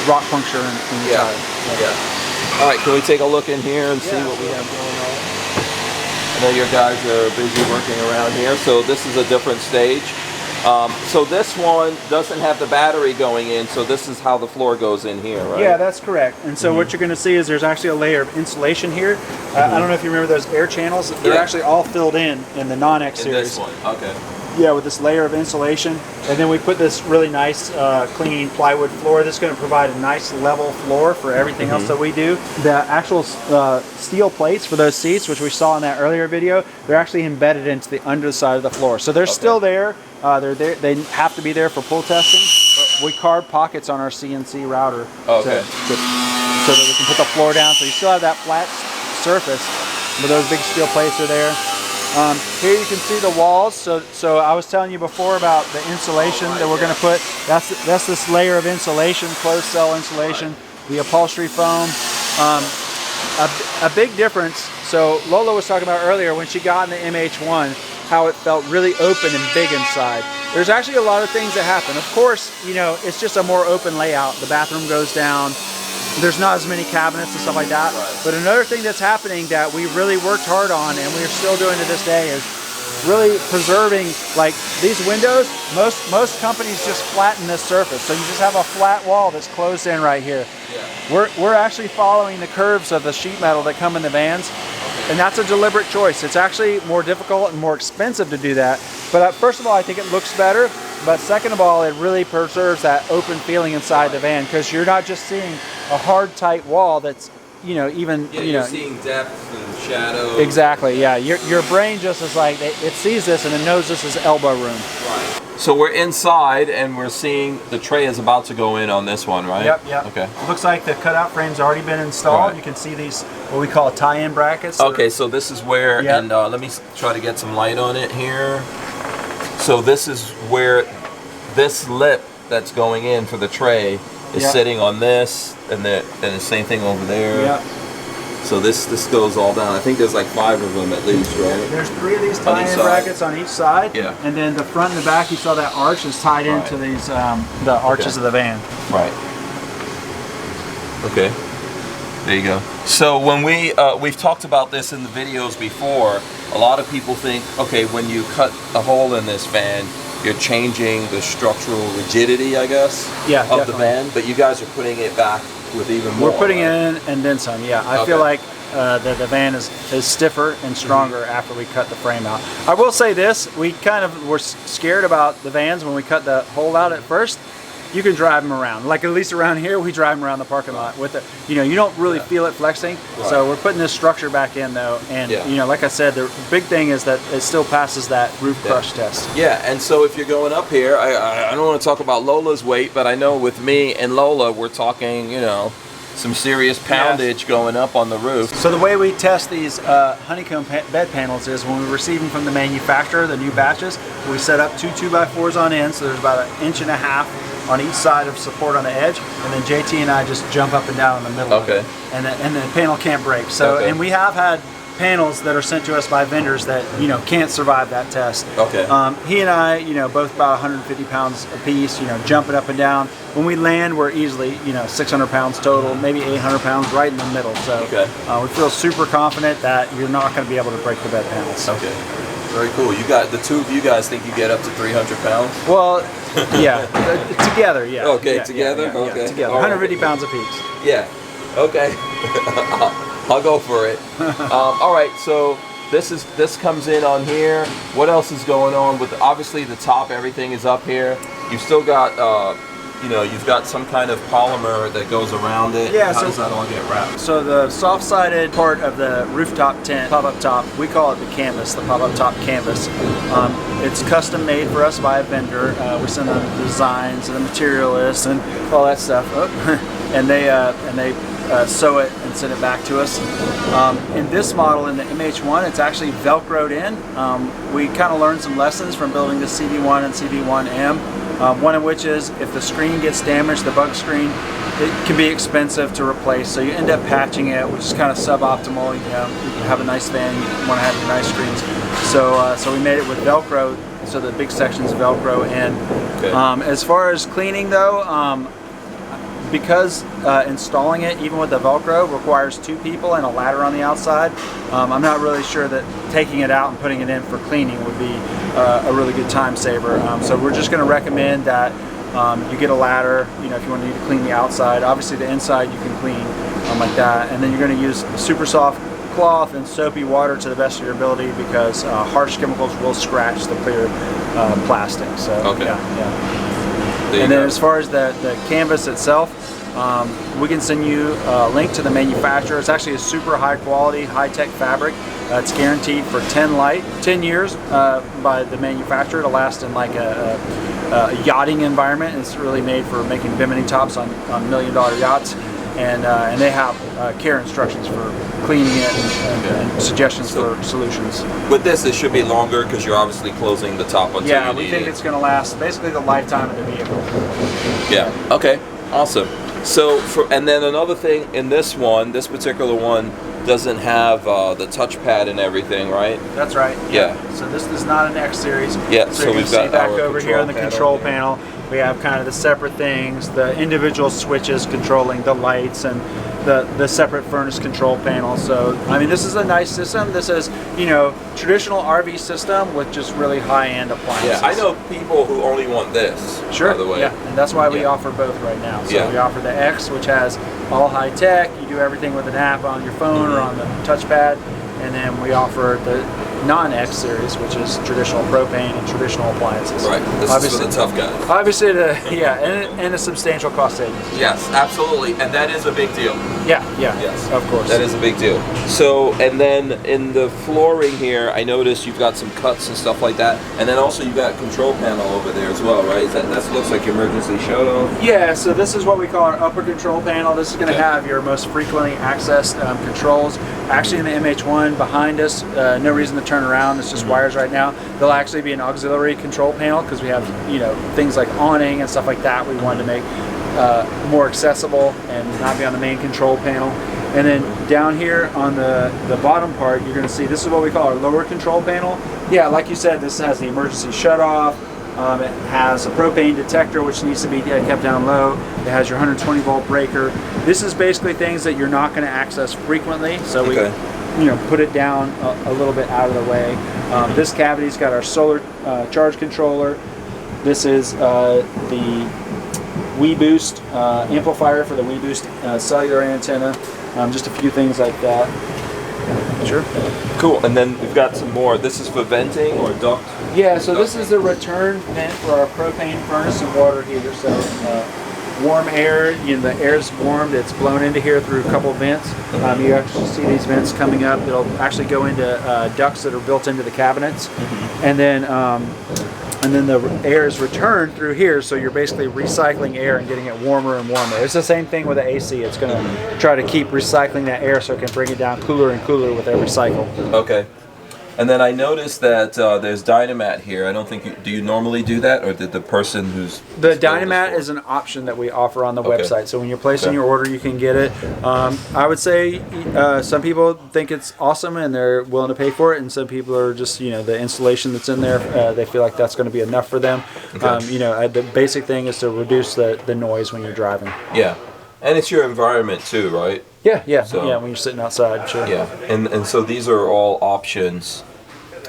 rock puncture in the tire. All right, can we take a look in here and see what we have going on? I know your guys are busy working around here, so this is a different stage. So this one doesn't have the battery going in, so this is how the floor goes in here, right? Yeah, that's correct. And so what you're going to see is there's actually a layer of insulation here. I don't know if you remember those air channels. They're actually all filled in the non-X series. This one, Yeah, with this layer of insulation. And then we put this really nice clean plywood floor. This is going to provide a nice level floor for everything else that we do. The actual steel plates for those seats, which we saw in that earlier video, they're actually embedded into the underside of the floor. So they're still there. They're there. They have to be there for pull testing. But we carved pockets on our CNC router so that we can put the floor down. So you still have that flat surface, but those big steel plates are there. Here you can see the walls. So I was telling you before about the insulation that we're going to put. That's this layer of insulation, closed cell insulation, the upholstery foam. A big difference. So Lola was talking about earlier when she got in the MH1, how it felt really open and big inside. There's actually a lot of things that happen. Of course, you know, it's just a more open layout. The bathroom goes down. There's not as many cabinets and stuff like that. Right. But another thing that's happening that we really worked hard on, and we're still doing to this day, is really preserving, like these windows. Most companies just flatten this surface, so you just have a flat wall that's closed in right here. Yeah. We're actually following the curves of the sheet metal that come in the vans, and that's a deliberate choice. It's actually more difficult and more expensive to do that. But first of all, I think it looks better. But second of all, it really preserves that open feeling inside the van, because you're not just seeing a hard, tight wall that's, you know, even, yeah, you know, you're seeing depth and shadow. Exactly, yeah. Your brain just is like, it sees this and it knows this is elbow room. Right. So we're inside and we're seeing the tray is about to go in on this one, right? Yep. Okay. Looks like the cutout frame's already been installed. Right. You can see these, what we call tie-in brackets. Okay, so this is where, Yep. and let me try to get some light on it here. So this is where this lip that's going in for the tray is Yep. sitting on this, and the same thing over there. Yep. So this goes all down. I think there's like 5 of them at least, right? There's 3 of these On each tie-in side. brackets on each side. Yeah. And then the front and the back, you saw that arch is tied Right. into these, the arches of the van. Right. Okay. There you go. So when we've talked about this in the videos before, a lot of people think, okay, when you cut a hole in this van, you're changing the structural rigidity, I guess, Yeah, of the definitely. van, but you guys are putting it back with even more. We're putting right? it in and then some, yeah. I feel like the van is stiffer and stronger after we cut the frame out. I will say this, we kind of were scared about the vans when we cut the hole out at first. You can drive them around. Like at least around here, we drive them around the parking lot with it. You know, you don't really feel it flexing. Right. So we're putting this structure back in though. And you know, like I said, the big thing is that it still passes that roof crush test. Yeah, and so if you're going up here, I don't want to talk about Lola's weight, but I know with me and Lola, we're talking, you know, some serious poundage going up on the roof. So the way we test these honeycomb bed panels is when we receive them from the manufacturer, the new batches, we set up 2 2x4s on end, so there's about 1.5 inches on each side of support on the edge, and then JT and I just jump up and down in the middle of it. And the panel can't break. So, and we have had panels that are sent to us by vendors that, you know, can't survive that test. He and I, you know, both about 150 pounds a piece, you know, jumping up and down. When we land, we're easily, you know, 600 pounds total, maybe 800 pounds right in the middle. So we feel super confident that you're not going to be able to break the bed panels. Very cool. You got the 2 of you guys think you get up to 300 pounds? Well, yeah, together, yeah. Okay, together? Yeah, together. 150 pounds apiece. Yeah, okay. I'll go for it. All right, so this comes in on here. What else is going on with, obviously the top, everything is up here. You've still got, you know, you've got some kind of polymer that goes around it. Yeah, How so does that all get wrapped? So the soft-sided part of the rooftop tent, pop-up top, we call it the canvas, the pop-up top canvas. It's custom made for us by a vendor. We send them the designs and the material list and all that stuff. And they sew it and send it back to us. In this model, in the MH1, it's actually Velcroed in. We kind of learned some lessons from building the CV1 and CV1M. One of which is if the screen gets damaged, the bug screen, it can be expensive to replace. So you end up patching it, which is kind of suboptimal. You know, you have a nice van, you want to have your nice screens. So we made it with Velcro, so the big section's Velcro in. As far as cleaning though, because installing it, even with the Velcro, requires 2 people and a ladder on the outside, I'm not really sure that taking it out and putting it in for cleaning would be a really good time saver. So we're just going to recommend that you get a ladder, you know, if you want to need to clean the outside. Obviously the inside you can clean like that, and then you're going to use super soft cloth and soapy water to the best of your ability, because harsh chemicals will scratch the clear plastic. So and then as far as the canvas itself, we can send you a link to the manufacturer. It's actually a super high quality, high-tech fabric. It's guaranteed for 10 years by the manufacturer to last in like a yachting environment. It's really made for making bimini tops on $1 million yachts. and they have care instructions for cleaning it and suggestions for solutions. With this, it should be longer because you're obviously closing the top until Yeah, you we need think it. it's going to last basically the lifetime of the vehicle. Yeah. Okay. Awesome. So, and then another thing in this particular one doesn't have the touchpad and everything, right? That's right. Yeah. So this is not an X series. Yeah. So So you we've can see got back our over here on the control panel. panel. We have kind of the separate things, the individual switches controlling the lights and the separate furnace control panel. So I mean, this is a nice system. This is, you know, traditional RV system with just really high-end appliances. Yeah, I know people who only want this. Sure. By the way. Yeah, and that's why we Yeah. offer both right now. So Yeah. we offer the X, which has all high tech. You do everything with an app on your phone or on the touchpad, and then we offer the non-X series, which is traditional propane and traditional appliances. Right. This is for the tough guys. Obviously, and a substantial cost savings. Yes, absolutely, and that is a big deal. Yeah. Yes, of course. that is a big deal. So, and then in the flooring here, I noticed you've got some cuts and stuff like that, and then also you've got control panel over there as well, right? That looks like emergency shut-off. Yeah, so this is what we call our upper control panel. This is going to Okay. have your most frequently accessed controls. Actually, in the MH1 behind us, no reason to turn around. It's just wires right now. There'll actually be an auxiliary control panel because we have, you know, things like awning and stuff like that. We wanted to make more accessible and not be on the main control panel. And then down here on the bottom part, you're going to see this is what we call our lower control panel. Yeah, like you said, this has the emergency shutoff. It has a propane detector, which needs to be kept down low. It has your 120 volt breaker. This is basically things that you're not going to access frequently, so we, you know, put it down a little bit out of the way. This cavity's got our solar charge controller. This is the WeBoost amplifier for the WeBoost cellular antenna. Just a few things like that. Sure. Cool, and then we've got some more. This is for venting or duct? Yeah, so this is the return vent for our propane furnace and water heater. So warm air, you know, the air's warmed, it's blown into here through a couple vents. You actually see these vents coming up. It'll actually go into ducts that are built into the cabinets. And then the air is returned through here, so you're basically recycling air and getting it warmer and warmer. It's the same thing with the AC. It's going to try to keep recycling that air so it can bring it down cooler and cooler with every cycle. Okay. And then I noticed that there's Dynamat here. I don't think do you normally do that, or did the person who's the Dynamat is an option that we offer on the website. So when you're placing your order, you can get it. I would say some people think it's awesome and they're willing to pay for it, and some people are just, you know, the installation that's in there, they feel like that's going to be enough for them. Okay. You know, the basic thing is to reduce the noise when you're driving. Yeah, and it's your environment too, right? Yeah, So- when you're sitting outside, sure. Yeah, and so these are all options.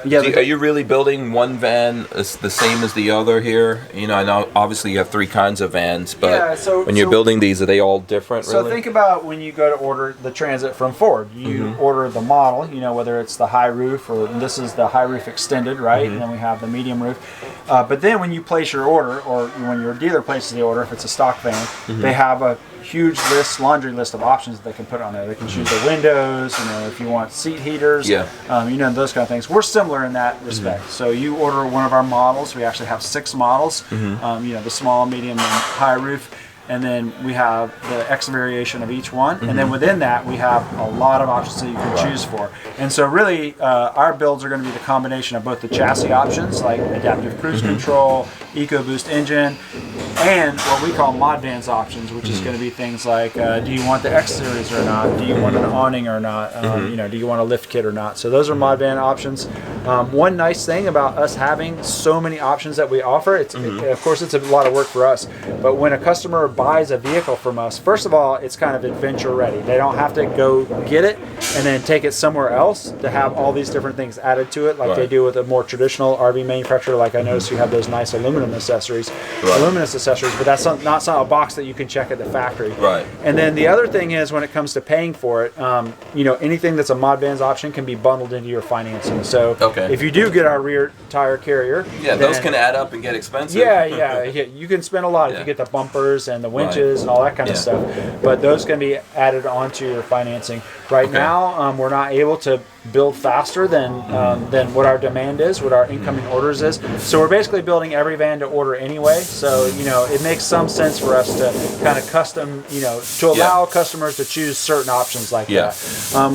Yeah, Are you really building one van as the same as the other here? You know, I know obviously you have three kinds of vans, but Yeah, so- when you're so- building these, are they all different? So really? think about when you go to order the Transit from Ford. You order the model, you know, whether it's the high roof or this is the high roof extended, right? And then we have the medium roof. But then when you place your order, or when your dealer places the order, if it's a stock van, they have a huge laundry list of options that they can put on there. They can choose the windows, you know, if you want seat heaters, you know, those kind of things. We're similar in that respect. So you order one of our models. We actually have 6 models, you know, the small, medium, and high roof. And then we have the X variation of each one. And then within that, we have a lot of options that you can choose for. And so really, our builds are going to be the combination of both the chassis options, like adaptive cruise control, EcoBoost engine, and what we call Modvans options, which is going to be things like, do you want the X series or not? Do you want an awning or not? You know, do you want a lift kit or not? So those are Modvan options. One nice thing about us having so many options that we offer, of course, it's a lot of work for us, but when a customer buys a vehicle from us, first of all, it's kind of adventure ready. They don't have to go get it and then take it somewhere else to have all these different things added to it, like they do with a more traditional RV manufacturer. Like I noticed you have those nice aluminum accessories, but that's not a box that you can check at the factory. Right. And then the other thing is, when it comes to paying for it, you know, anything that's a Modvans option can be bundled into your financing. So if you do get our rear tire carrier, those can add up and get expensive. Yeah, you can spend a lot if you get the bumpers and the winches and all that kind of stuff. But those can be added onto your financing. Right now, we're not able to build faster than what our demand is, what our incoming orders is. So we're basically building every van to order anyway. So it makes some sense for us to kind of custom, to allow customers to choose certain options like that.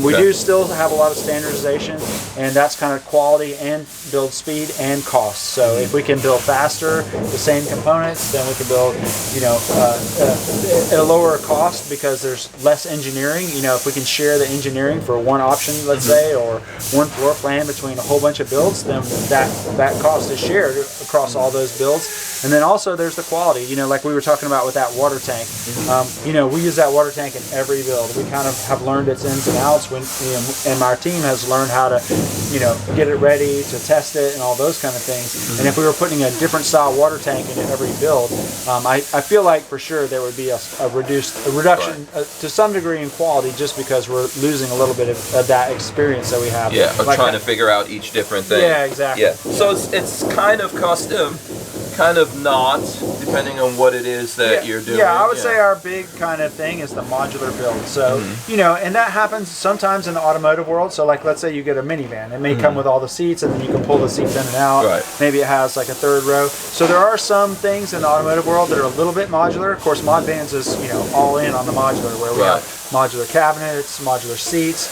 We do still have a lot of standardization, and that's kind of quality and build speed and cost. So if we can build faster, the same components, then we can build, at a lower cost because there's less engineering. If we can share the engineering for one option, let's say, or one floor plan between a whole bunch of builds, then that cost is shared across all those builds. And then also there's the quality, like we were talking about with that water tank. We use that water tank in every build. We kind of have learned its ins and outs and our team has learned how to, get it ready to test it and all those kind of things. And if we were putting a different style water tank into every build, I feel like for sure there would be a reduction to some degree in quality, just because we're losing a little bit of that experience that we have. Yeah, of trying to figure out each different thing. Yeah, exactly. Yeah. So it's kind of custom, kind of not, depending on what it is that you're doing. Yeah, I would say our big kind of thing is the modular build. So, and that happens sometimes in the automotive world. So like, let's say you get a minivan. It may come with all the seats, and then you can pull the seats in and out. Right. Maybe it has like a third row. So there are some things in the automotive world that are a little bit modular. Of course, Modvans is, all in on the modular, where we have modular cabinets, modular seats.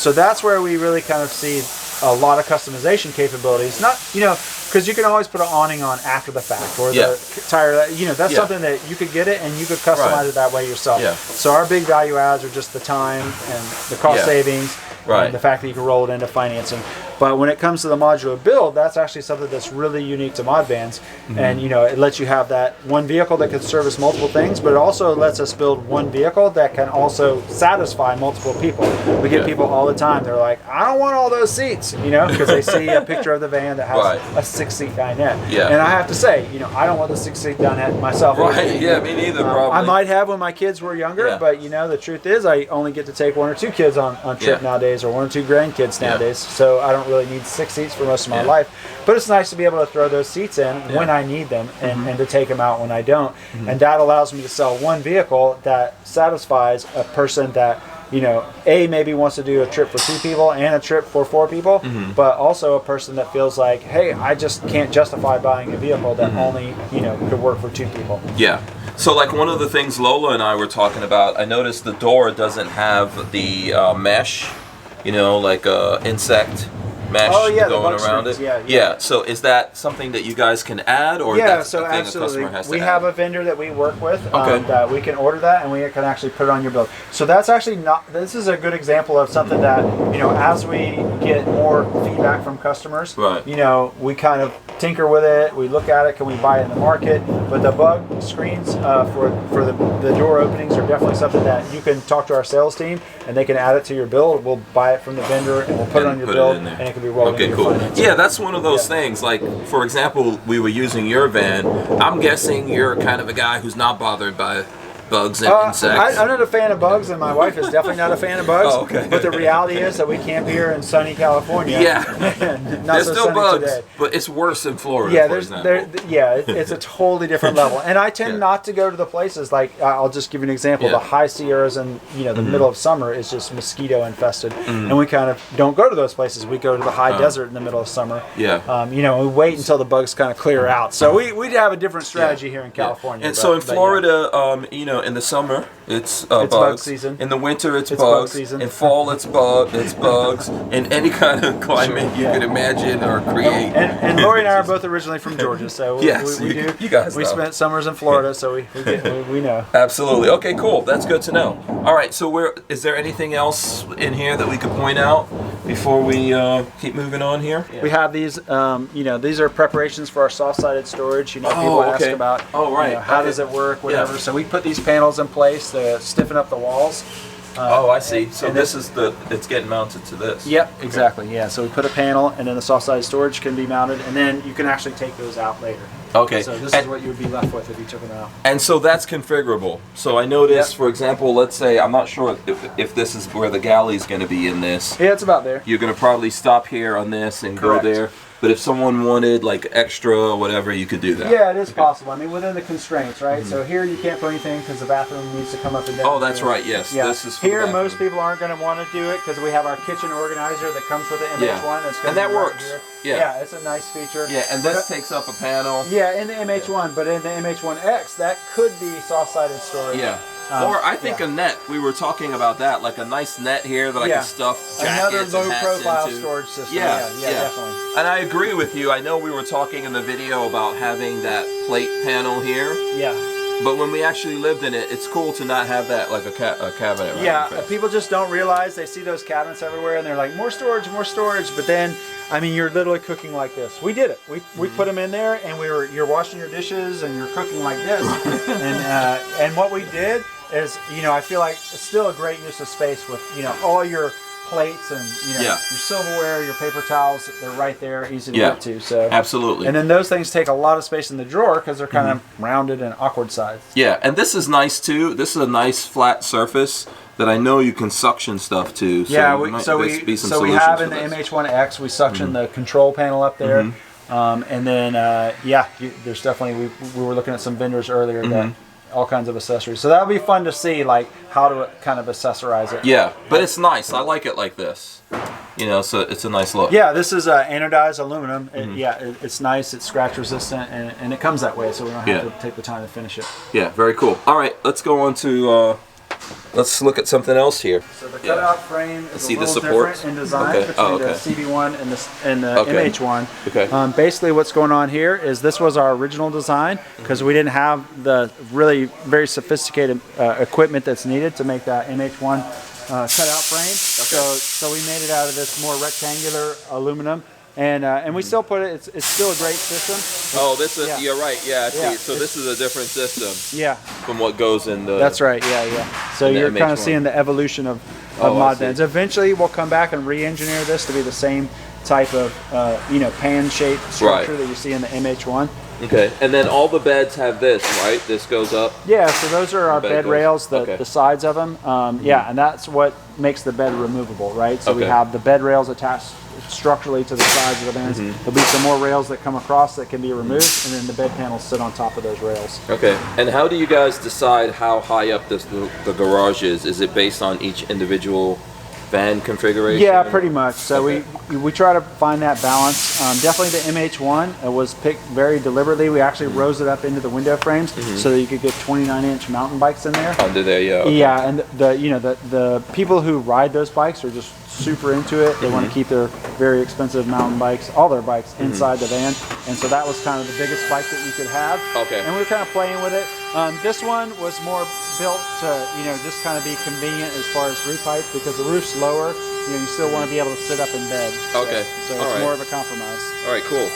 So that's where we really kind of see a lot of customization capabilities. Not, because you can always put an awning on after the fact, or the tire. That's something that you could get it and you could customize it that way yourself. Yeah. So our big value adds are just the time and the cost savings, and the fact that you can roll it into financing. But when it comes to the modular build, that's actually something that's really unique to Modvans. And it lets you have that one vehicle that can service multiple things, but it also lets us build one vehicle that can also satisfy multiple people. We get people all the time, they're like, I don't want all those seats, because they see a picture of the van that has a 6-seat dinette. And I have to say, I don't want the 6-seat dinette myself. Yeah, me neither, probably. I might have when my kids were younger, but the truth is I only get to take 1 or 2 kids on trip nowadays, or 1 or 2 grandkids nowadays. So I don't really need 6 seats for most of my life. But it's nice to be able to throw those seats in when I need them, and to take them out when I don't. And that allows me to sell one vehicle that satisfies a person that maybe wants to do a trip for 2 people and a trip for 4 people, but also a person that feels like, hey, I just can't justify buying a vehicle that only, could work for 2 people. Yeah. So like one of the things Lola and I were talking about, I noticed the door doesn't have the mesh, like insect mesh going around it. Yeah. So is that something that you guys can add, or that's so a thing absolutely. a customer has to we add? have a vendor that we work with that we can order that, and we can actually put it on your build. So that's actually not. This is a good example of something that as we get more feedback from customers, we kind of tinker with it. We look at it. Can we buy it in the market? But the bug screens for the door openings are definitely something that you can talk to our sales team, and they can add it to your build. We'll buy it from the vendor, and we'll put it on your build, and it can be rolled into your financing. Yeah, that's one of those things. Like, for example, we were using your van. I'm guessing you're kind of a guy who's not bothered by bugs and insects. I'm not a fan of bugs, and my wife is definitely not a fan of bugs. But the reality is that we camp here in sunny California. There's so still bugs, today. But it's worse in Florida. It's a totally different level. And I tend not to go to the places like, I'll just give you an example. The high Sierras in the middle of summer is just mosquito infested, and we kind of don't go to those places. We go to the high desert in the middle of summer. We wait until the bugs kind of clear out. So we have a different strategy here in California. And so in Florida, in the summer it's bugs. Bug season. In the winter it's bugs. Bug season. In fall it's bugs. In any kind of climate you could imagine or create. And Lori and I are both originally from Georgia, so we you guys we know. spent summers in Florida, so we know. Absolutely. Okay, cool. That's good to know. All right, so is there anything else in here that we could point out before we keep moving on here? We have these, these are preparations for our soft-sided storage. People ask about, how does it work, whatever. So we put these panels in place to stiffen up the walls. I see. So this is it's getting mounted to this. Yep, exactly. Yeah. So we put a panel, and then the soft-sided storage can be mounted, and then you can actually take those out later. Okay. So this is what you would be left with if you took them out. And so that's configurable. So I noticed, for example, let's say, I'm not sure if this is where the galley's going to be in this. Yeah, it's about there. You're going to probably stop here on this and go there. But if someone wanted like extra or whatever, you could do that. Yeah, it is possible. I mean, within the constraints, right? So here you can't put anything because the bathroom needs to come up and down. Oh, that's right. Yes. Yeah. This is for the Here, bathroom. most people aren't going to want to do it because we have our kitchen organizer that comes with the MH1. Yeah. That's gonna And that be right works. here. Yeah. Yeah, it's a nice feature. Yeah, and this takes up a panel. Yeah, in the MH1, but in the MH1X, that could be soft-sided storage. Yeah. Or I think a net. We were talking about that, like a nice net here that I can stuff jackets another and hats low-profile into. storage system. Yeah, Yeah, definitely. And I agree with you. I know we were talking in the video about having that plate panel here, Yeah. but when we actually lived in it, it's cool to not have that like a cabinet. Right Yeah, in your face. people just don't realize. They see those cabinets everywhere and they're like, more storage, but then, I mean, you're literally cooking like this. We did it. We put them in there and you're washing your dishes and you're cooking like this. and what we did is, I feel like it's still a great use of space with, all your plates and, your silverware, your paper towels, they're right there, easy to get to. So absolutely. And then those things take a lot of space in the drawer because they're kind of rounded and awkward sized. Yeah, and this is nice too. This is a nice flat surface that I know you can suction stuff to. So Yeah, there we might have be some solutions in for the this. MH1X, we suction the control panel up there. And then, there's definitely, we were looking at some vendors earlier that all kinds of accessories. So that'll be fun to see, like, how to kind of accessorize it. Yeah, but it's nice. I like it like this. So it's a nice look. Yeah, this is anodized aluminum. It's nice, it's scratch resistant, and it comes that way, so we don't have to take the time to finish it. Yeah, very cool. All right, let's go on to, let's look at something else here. So the cutout frame is See a the little supports? different in design Okay. between Oh, okay. the CV1 and the Okay. MH1. Okay. Basically what's going on here is this was our original design because we didn't have the really very sophisticated equipment that's needed to make that MH1 cutout frame. So we made it out of this more rectangular aluminum. And we still put it, it's still a great system. Oh, this is, you're right. Yeah, I see. Yeah, So this is a different system Yeah. from what goes in the... That's right, So in the you're kind of MH1. seeing the evolution of Oh, I Modvans. see. Eventually, we'll come back and re-engineer this to be the same type of, pan-shaped structure that you see in the MH1. Okay, and then all the beds have this, right? This goes up. Yeah, so those are our bed bed goes- rails, okay. the sides of them. And that's what makes the bed removable, right? So we Okay. have the bed rails attached structurally to the sides of the vans. There'll be some more rails that come across that can be removed, and then the bed panels sit on top of those rails. Okay, and how do you guys decide how high up the garage is? Is it based on each individual van configuration? Yeah, pretty much. So we try to find that balance. Definitely the MH1 was picked very deliberately. We actually rose it up into the window frames so that you could get 29-inch mountain bikes in there. Under there, yeah. Okay. Yeah, and the people who ride those bikes are just super into it. They want to keep their very expensive mountain bikes, all their bikes, inside the van. And so that was kind of the biggest bike that you could have. Okay. And we were kind of playing with it. This one was more built to, just kind of be convenient as far as roof height because the roof's lower. You still want to be able to sit up in bed. Okay. So All it's right. more of a compromise. All right, cool.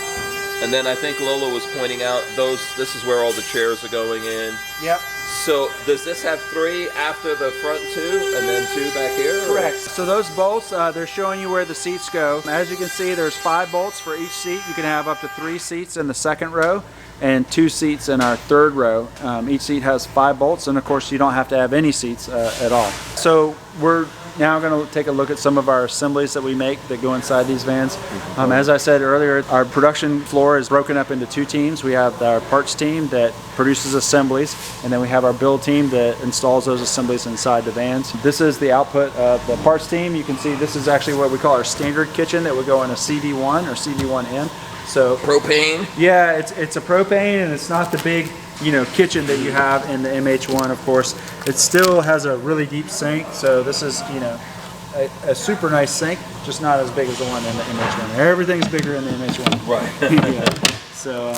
And then I think Lola was pointing out this is where all the chairs are going in. Yep. So does this have 3 after the front 2 and then 2 back here? or- Correct. So those bolts, they're showing you where the seats go. As you can see, there's 5 bolts for each seat. You can have up to 3 seats in the second row and 2 seats in our third row. Each seat has 5 bolts, and of course you don't have to have any seats at all. So we're now going to take a look at some of our assemblies that we make that go inside these vans. As I said earlier, our production floor is broken up into 2 teams. We have our parts team that produces assemblies, and then we have our build team that installs those assemblies inside the vans. This is the output of the parts team. You can see this is actually what we call our standard kitchen that would go in a CV1 or CV1M. So Propane? yeah, it's a propane, and it's not the big kitchen that you have in the MH1. Of course, it still has a really deep sink. So this is a super nice sink, just not as big as the one in the MH1. Everything's bigger in the MH1. Right. Yeah. So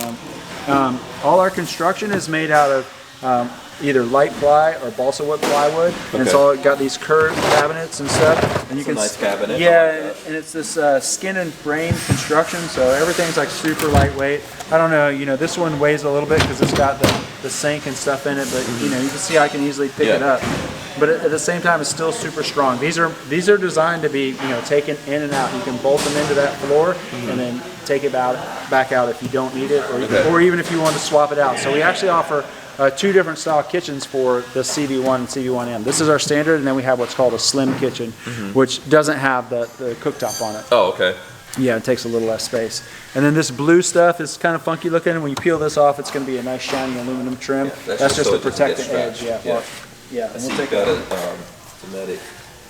all our construction is made out of either light ply or balsa wood plywood, and it's all got these curved cabinets and stuff. And you It's a nice cabinet. Yeah, I like that. and it's this skin and frame construction, so everything's like super lightweight. I don't know, this one weighs a little bit because it's got the sink and stuff in it, but you can see I can easily pick it up. But at the same time, it's still super strong. These are designed to be taken in and out. You can bolt them into that floor and then take it back out if you don't need it, or even if you want to swap it out. So we actually offer 2 different style kitchens for the CV1 and CV1M. This is our standard, and then we have what's called a slim kitchen, which doesn't have the cooktop on it. Oh, okay. Yeah, it takes a little less space. And then this blue stuff is kind of funky looking. And when you peel this off, it's going to be a nice shiny aluminum trim. Yeah, that's just so to protect the edge. Yeah. Yeah. I see you got a Dometic.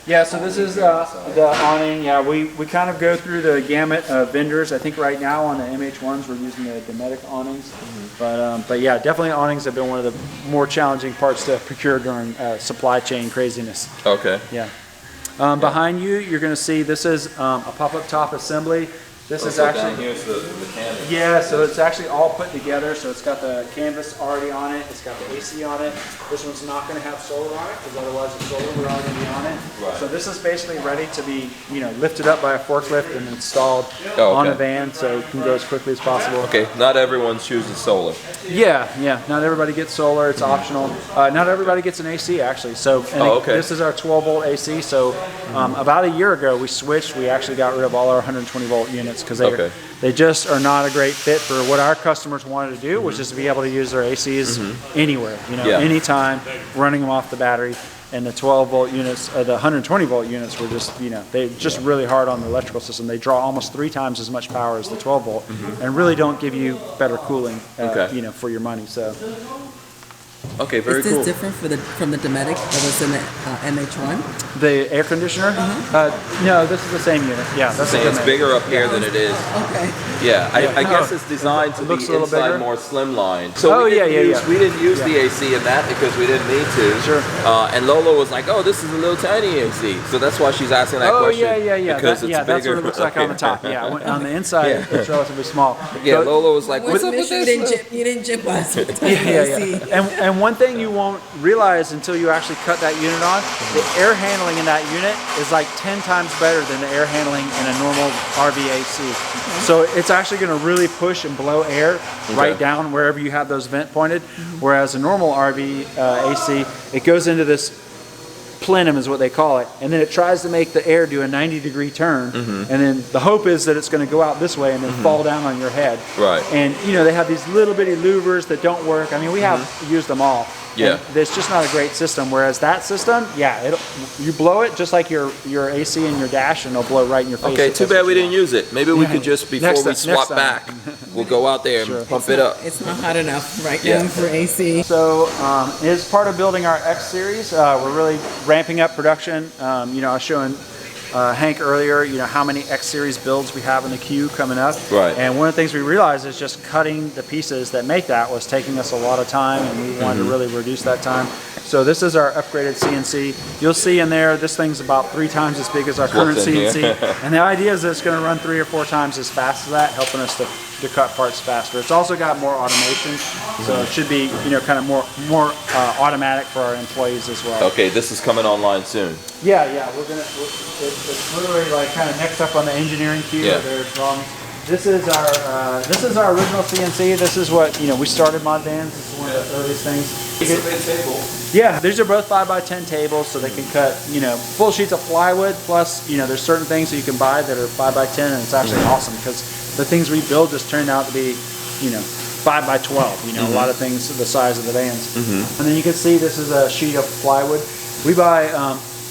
Yeah, so this is the awning. Yeah, we kind of go through the gamut of vendors. I think right now on the MH1s we're using the Dometic awnings. But yeah, definitely awnings have been one of the more challenging parts to procure during supply chain craziness. Okay. Yeah. Behind you, you're going to see this is a pop-up top assembly. This is actually down here's the mechanic. Yeah, so it's actually all put together. So it's got the canvas already on it. It's got the AC on it. This one's not going to have solar on it because otherwise the solar would already be on it. Right. So this is basically ready to be, lifted up by a forklift and installed Oh, on okay. a van, so it can go as quickly as possible. Okay, not everyone chooses solar. Yeah. Not everybody gets solar. It's optional. Not everybody gets an AC actually. So okay. This is our 12-volt AC. So about a year ago we switched. We actually got rid of all our 120-volt units because they just are not a great fit for what our customers wanted to do, which is to be able to use their ACs anywhere, anytime, running them off the battery. And the 12-volt units, the 120-volt units were just, they're just really hard on the electrical system. They draw almost 3 times as much power as the 12-volt, and really don't give you better cooling, for your money. So. Okay, very cool. Is this different from the Dometic that was in the MH1? The air conditioner? No, this is the same unit. Yeah, that's the It's bigger up here than it is. Okay. Yeah, I guess it's designed to be looks a little inside bigger. more slimline. So we didn't use the AC in that because we didn't need to. Sure. And Lola was like, "Oh, this is a little tiny AC." So that's why she's asking that question. Yeah. Because it's bigger. That's what it looks like on the top. Yeah, on the inside it's relatively small. Yeah, So, Lola was like, "What's up with You this?" didn't jip us with the AC. And one thing you won't realize until you actually cut that unit on, the air handling in that unit is like 10 times better than the air handling in a normal RV AC. So it's actually going to really push and blow air right down wherever you have those vent pointed. Whereas a normal RV AC, it goes into this plenum is what they call it, and then it tries to make the air do a 90-degree turn, and then the hope is that it's going to go out this way and then fall down on your head. Right. And they have these little bitty louvers that don't work. I mean, we have used them all. Yeah. And it's just not a great system. Whereas that system, you blow it just like your AC and your dash, and it'll blow right in your face. Okay, too bad we didn't use it. Maybe we could just, before we swap back, we'll go out there and pump it up. It's not hot enough right now for AC. So as part of building our X series, we're really ramping up production. I was showing Hank earlier, how many X series builds we have in the queue coming up. Right. And one of the things we realized is just cutting the pieces that make that was taking us a lot of time, and we wanted to really reduce that time. So this is our upgraded CNC. You'll see in there, this thing's about 3 times as big as our current CNC. And the idea is that it's going to run 3 or 4 times as fast as that, helping us to cut parts faster. It's also got more automation, so it should be kind of more automatic for our employees as well. Okay, this is coming online soon. Yeah, it's literally like kind of next up on the engineering queue. Yeah. Their drawings. This is our original CNC. This is what we started Modvans. This is one of the earliest things. It's a big table. Yeah, these are both 5x10 tables, so they can cut full sheets of plywood. Plus, there's certain things that you can buy that are 5x10, and it's actually awesome because the things we build just turned out to be 5x12. A lot of things the size of the vans. And then you can see this is a sheet of plywood. We buy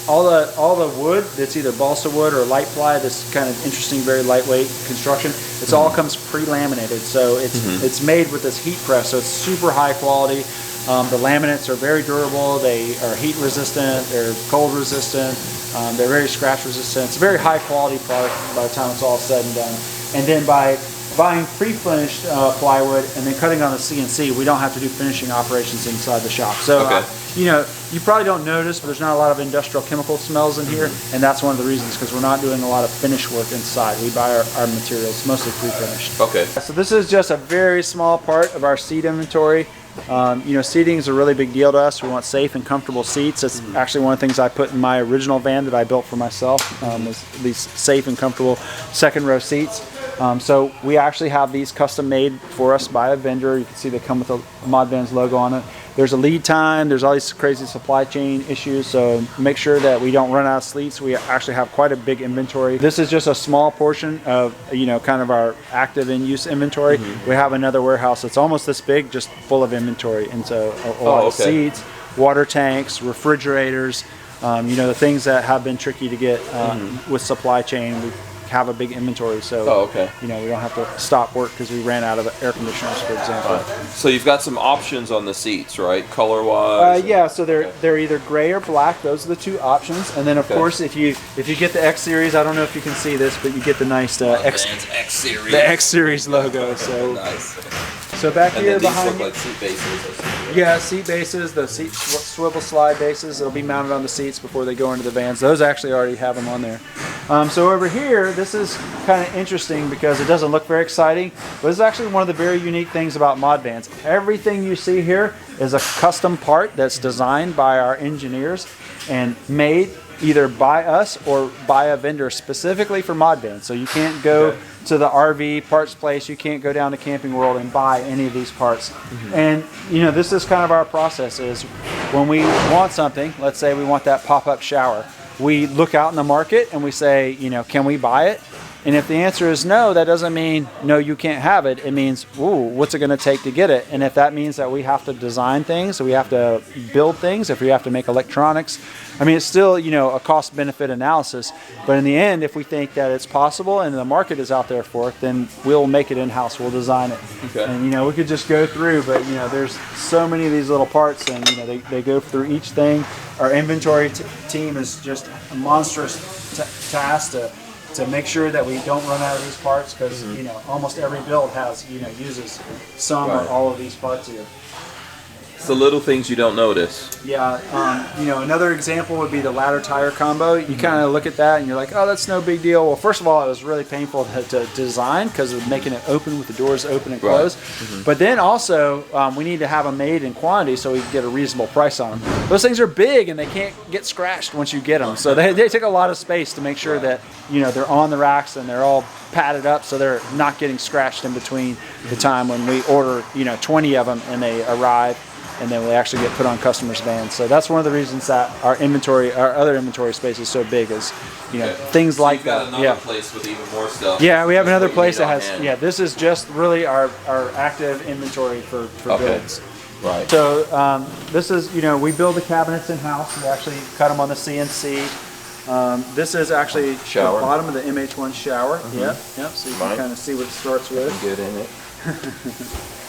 all the wood that's either balsa wood or light ply. This kind of interesting, very lightweight construction. It's all comes pre-laminated, so it's made with this heat press, so it's super high quality. The laminates are very durable. They are heat resistant. They're cold resistant. They're very scratch resistant. It's a very high quality product by the time it's all said and done. And then by buying pre-finished plywood and then cutting on the CNC, we don't have to do finishing operations inside the shop. So, you probably don't notice, but there's not a lot of industrial chemical smells in here, and that's one of the reasons, because we're not doing a lot of finish work inside. We buy our materials mostly pre-finished. Okay. So this is just a very small part of our seat inventory. Seating is a really big deal to us. We want safe and comfortable seats. It's actually one of the things I put in my original van that I built for myself, was these safe and comfortable second row seats. So we actually have these custom made for us by a vendor. You can see they come with a Modvans logo on it. There's a lead time. There's all these crazy supply chain issues. So make sure that we don't run out of seats. We actually have quite a big inventory. This is just a small portion of, kind of our active in use inventory. We have another warehouse that's almost this big, just full of inventory. And so a lot of seats, water tanks, refrigerators, the things that have been tricky to get with supply chain. have a big inventory. So Oh, okay. you know, we don't have to stop work because we ran out of air conditioners, for example. So you've got some options on the seats, right? Color-wise. Yeah, so they're either gray or black. Those are the two options. And then of course, if you get the X Series, I don't know if you can see this, but you get the nice X Series. the X Series logo. So Nice. so back And here then these behind look like seat bases. yeah, seat bases, the seat swivel slide bases. It'll be mounted on the seats before they go into the vans. Those actually already have them on there. So over here, this is kind of interesting because it doesn't look very exciting, but it's actually one of the very unique things about Modvans. Everything you see here is a custom part that's designed by our engineers and made either by us or by a vendor specifically for Modvans. So you can't go to the RV parts place, you can't go down to Camping World and buy any of these parts. And you know, this is kind of our process is when we want something, let's say we want that pop-up shower, we look out in the market and we say, you know, can we buy it? And if the answer is no, that doesn't mean no, you can't have it. It means, ooh, what's it going to take to get it? And if that means that we have to design things, so we have to build things, if we have to make electronics, I mean, it's still, you know, a cost-benefit analysis. But in the end, if we think that it's possible and the market is out there for it, then we'll make it in-house. We'll design it. Okay. And, you know, we could just go through, but, you know, there's so many of these little parts and, you know, they go through each thing. Our inventory team is just a monstrous task to make sure that we don't run out of these parts because, you know, almost every build has, you know, uses some or all of these parts here. It's the little things you don't notice. Yeah, you know, another example would be the ladder tire combo. You kind of look at that and you're like, oh, that's no big deal. Well, first of all, it was really painful to design because of making it open with the doors open and closed. But then also, we need to have them made in quantity so we can get a reasonable price on them. Those things are big and they can't get scratched once you get them. So they take a lot of space to make sure that, you know, they're on the racks and they're all padded up so they're not getting scratched in between the time when we order, you know, 20 of them and they arrive. And then we actually get put on customers' vans. So that's one of the reasons that our other inventory space is so big is, you know, things like that. You've got another place with even more stuff. Yeah, we have another place that on has, hand. this is just really our active inventory for builds. Right. So this is, you know, we build the cabinets in-house. We actually cut them on the CNC. This is actually Shower. the bottom of the MH1 shower. Yep. So you can kind of see what it starts with. Get in it.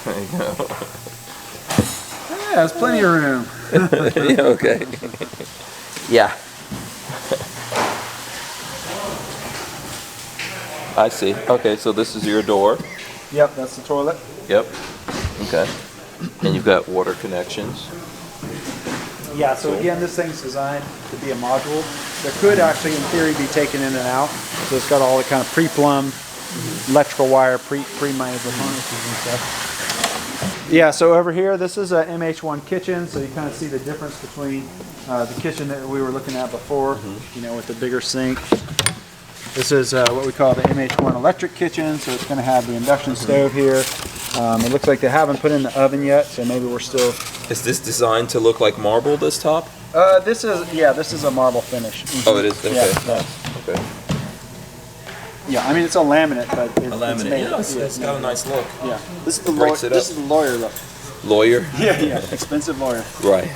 There you go. Yeah, there's plenty of room. Yeah, okay. Yeah. I see. Okay, so this is your door. Yep, that's the toilet. Yep. Okay. And you've got water connections. Yeah, so again, this thing's designed to be a module that could actually, in theory, be taken in and out. So it's got all the kind of pre-plumbed electrical wire, pre-mined components and stuff. Yeah, so over here, this is a MH1 kitchen, so you kind of see the difference between the kitchen that we were looking at before, you know, with the bigger sink. This is what we call the MH1 electric kitchen, so it's going to have the induction stove here. It looks like they haven't put in the oven yet, so maybe we're still... Is this designed to look like marble, this top? This is a marble finish. Oh, it is? Okay. Yeah. Okay. Yeah, I mean it's a laminate, but it's Laminate. made. Yeah, it's got a nice look. Yeah, this is the Breaks it this up. is the lawyer look. Lawyer? Yeah, expensive lawyer. Right.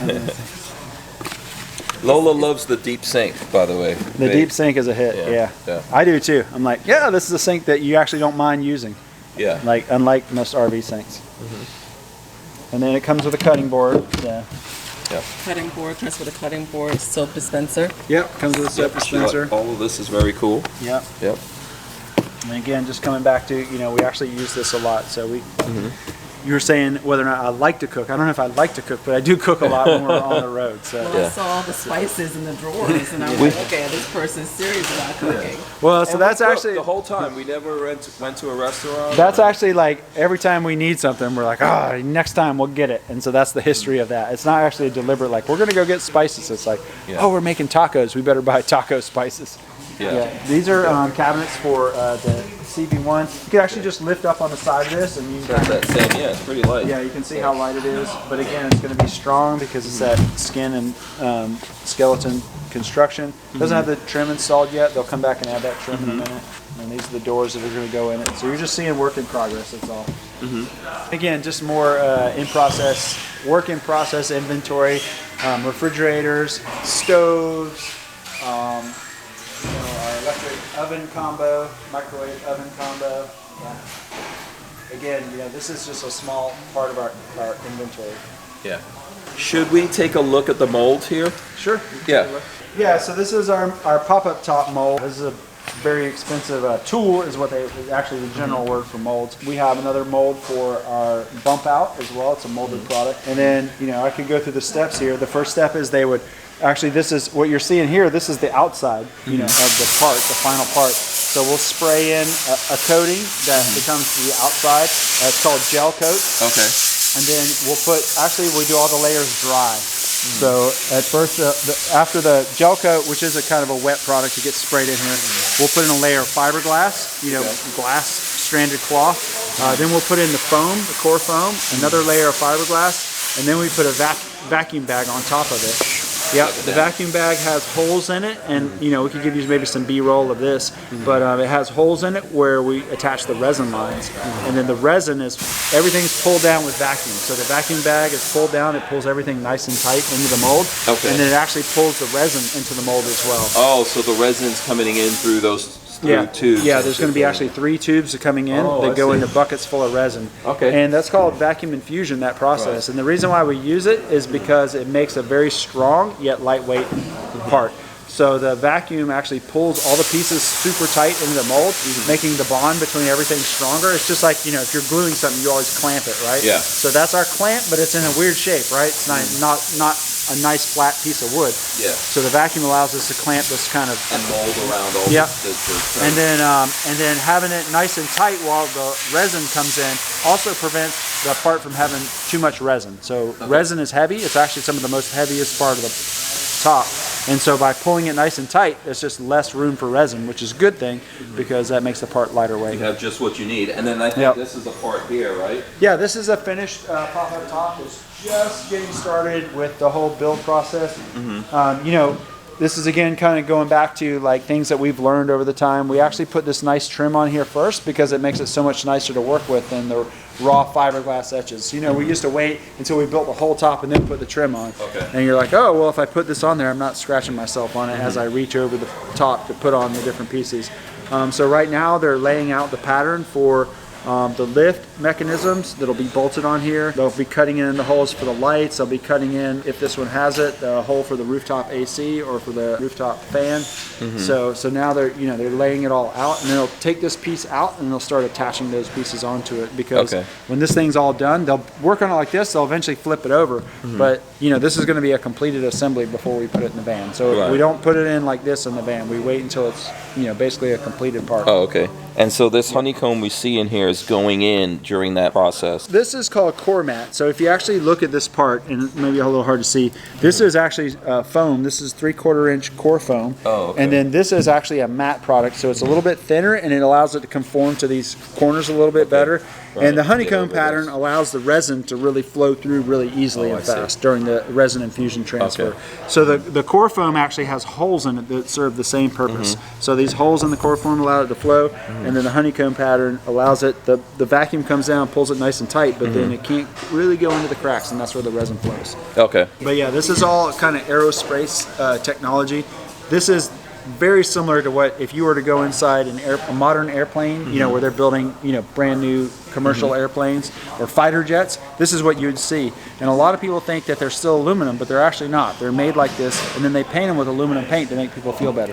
Lola loves the deep sink, by the way. The deep sink is a hit. Yeah. I do too. I'm like, yeah, this is a sink that you actually don't mind using. Yeah. Like unlike most RV sinks. And then it comes with a cutting board. Yeah. Cutting board, comes with a cutting board, soap dispenser. Yep, comes with a soap dispenser. All of this is very cool. Yep. Yep. And again, just coming back to, you know, we actually use this a lot. So we, you were saying whether or not I like to cook. I don't know if I like to cook, but I do cook a lot when we're on the road. So. Well, I saw all the spices in the drawers, and I was like, okay, this person's serious about cooking. Well, so And that's we cooked actually the whole time. We never went to a restaurant. That's actually like every time we need something, we're like, next time we'll get it. And so that's the history of that. It's not actually a deliberate, like, we're going to go get spices. It's like, we're making tacos. We better buy taco spices. Yeah. These are cabinets for the CV1. You can actually just lift up on the side of this and you can that same, it's pretty light. you can see how light it is. But again, it's going to be strong because it's that skin and skeleton construction. It doesn't have the trim installed yet. They'll come back and add that trim in a minute. And these are the doors that are going to go in it. So you're just seeing work in progress, that's all. Again, just more work in process inventory, refrigerators, stoves, our electric oven combo, microwave oven combo. Yeah. Again, this is just a small part of our inventory. Yeah. Should we take a look at the mold here? Sure. Yeah. Yeah, so this is our pop-up top mold. This is a very expensive tool is what actually the general word for molds. We have another mold for our bump out as well. It's a molded product. And then, I could go through the steps here. The first step is actually this is what you're seeing here. This is the outside, of the part, the final part. So we'll spray in a coating that becomes the outside. It's called gel coat. Okay. And then we do all the layers dry. So at first, after the gel coat, which is a kind of a wet product that gets sprayed in here, we'll put in a layer of fiberglass, glass stranded cloth. Then we'll put in the foam, the core foam, another layer of fiberglass, and then we put a vacuum bag on top of it. Yep, the vacuum bag has holes in it, and we could give you maybe some B-roll of this, but it has holes in it where we attach the resin lines, and then the resin everything's pulled down with vacuum. So the vacuum bag is pulled down, it pulls everything nice and tight into the mold, and then it actually pulls the resin into the mold as well. Oh, so the resin's coming in through those tubes. Yeah, there's going to be actually 3 tubes coming in that go into buckets full of resin. Okay. And that's called vacuum infusion, that process. Right. And the reason why we use it is because it makes a very strong yet lightweight part. So the vacuum actually pulls all the pieces super tight into the mold, making the bond between everything stronger. It's just like, if you're gluing something, you always clamp it, right? Yeah. So that's our clamp, but it's in a weird shape, right? It's not a nice flat piece of wood. Yeah. So the vacuum allows us to clamp this kind of and mold around all and then having it nice and tight while the resin comes in also prevents the part from having too much resin. So resin is heavy. It's actually some of the most heaviest part of the top. And so by pulling it nice and tight, there's just less room for resin, which is a good thing because that makes the part lighter weight. You have just what you need. And then I think this is the part here, right? Yeah, this is a finished pop-up top. It's just getting started with the whole build process. This is again kind of going back to like things that we've learned over the time. We actually put this nice trim on here first because it makes it so much nicer to work with than the raw fiberglass etches. We used to wait until we built the whole top and then put the trim on. Okay. And you're like, oh, well, if I put this on there, I'm not scratching myself on it as I reach over the top to put on the different pieces. So right now they're laying out the pattern for the lift mechanisms that'll be bolted on here. They'll be cutting in the holes for the lights. They'll be cutting in, if this one has it, the hole for the rooftop AC or for the rooftop fan. So now they're laying it all out, and then they'll take this piece out and they'll start attaching those pieces onto it because when this thing's all done, they'll work on it like this. They'll eventually flip it over, but this is going to be a completed assembly before we put it in the van. So we don't put it in like this in the van. We wait until it's basically a completed part. Oh, okay. And so this honeycomb we see in here is going in during that process. This is called core mat. So if you actually look at this part, and it may be a little hard to see, this is actually foam. This is 3/4 inch core foam. Oh, okay. And then this is actually a matte product. So it's a little bit thinner and it allows it to conform to these corners a little bit better. Right. And the honeycomb pattern allows the resin to really flow through really easily and fast during the resin infusion transfer. Okay. So the core foam actually has holes in it that serve the same purpose. So these holes in the core foam allow it to flow, and then the honeycomb pattern allows it, the vacuum comes down, pulls it nice and tight, but then it can't really go into the cracks, and that's where the resin flows. Okay. But yeah, this is all kind of aerospace technology. This is very similar to what if you were to go inside a modern airplane, where they're building, brand new commercial airplanes or fighter jets. This is what you'd see. And a lot of people think that they're still aluminum, but they're actually not. They're made like this, and then they paint them with aluminum paint to make people feel better.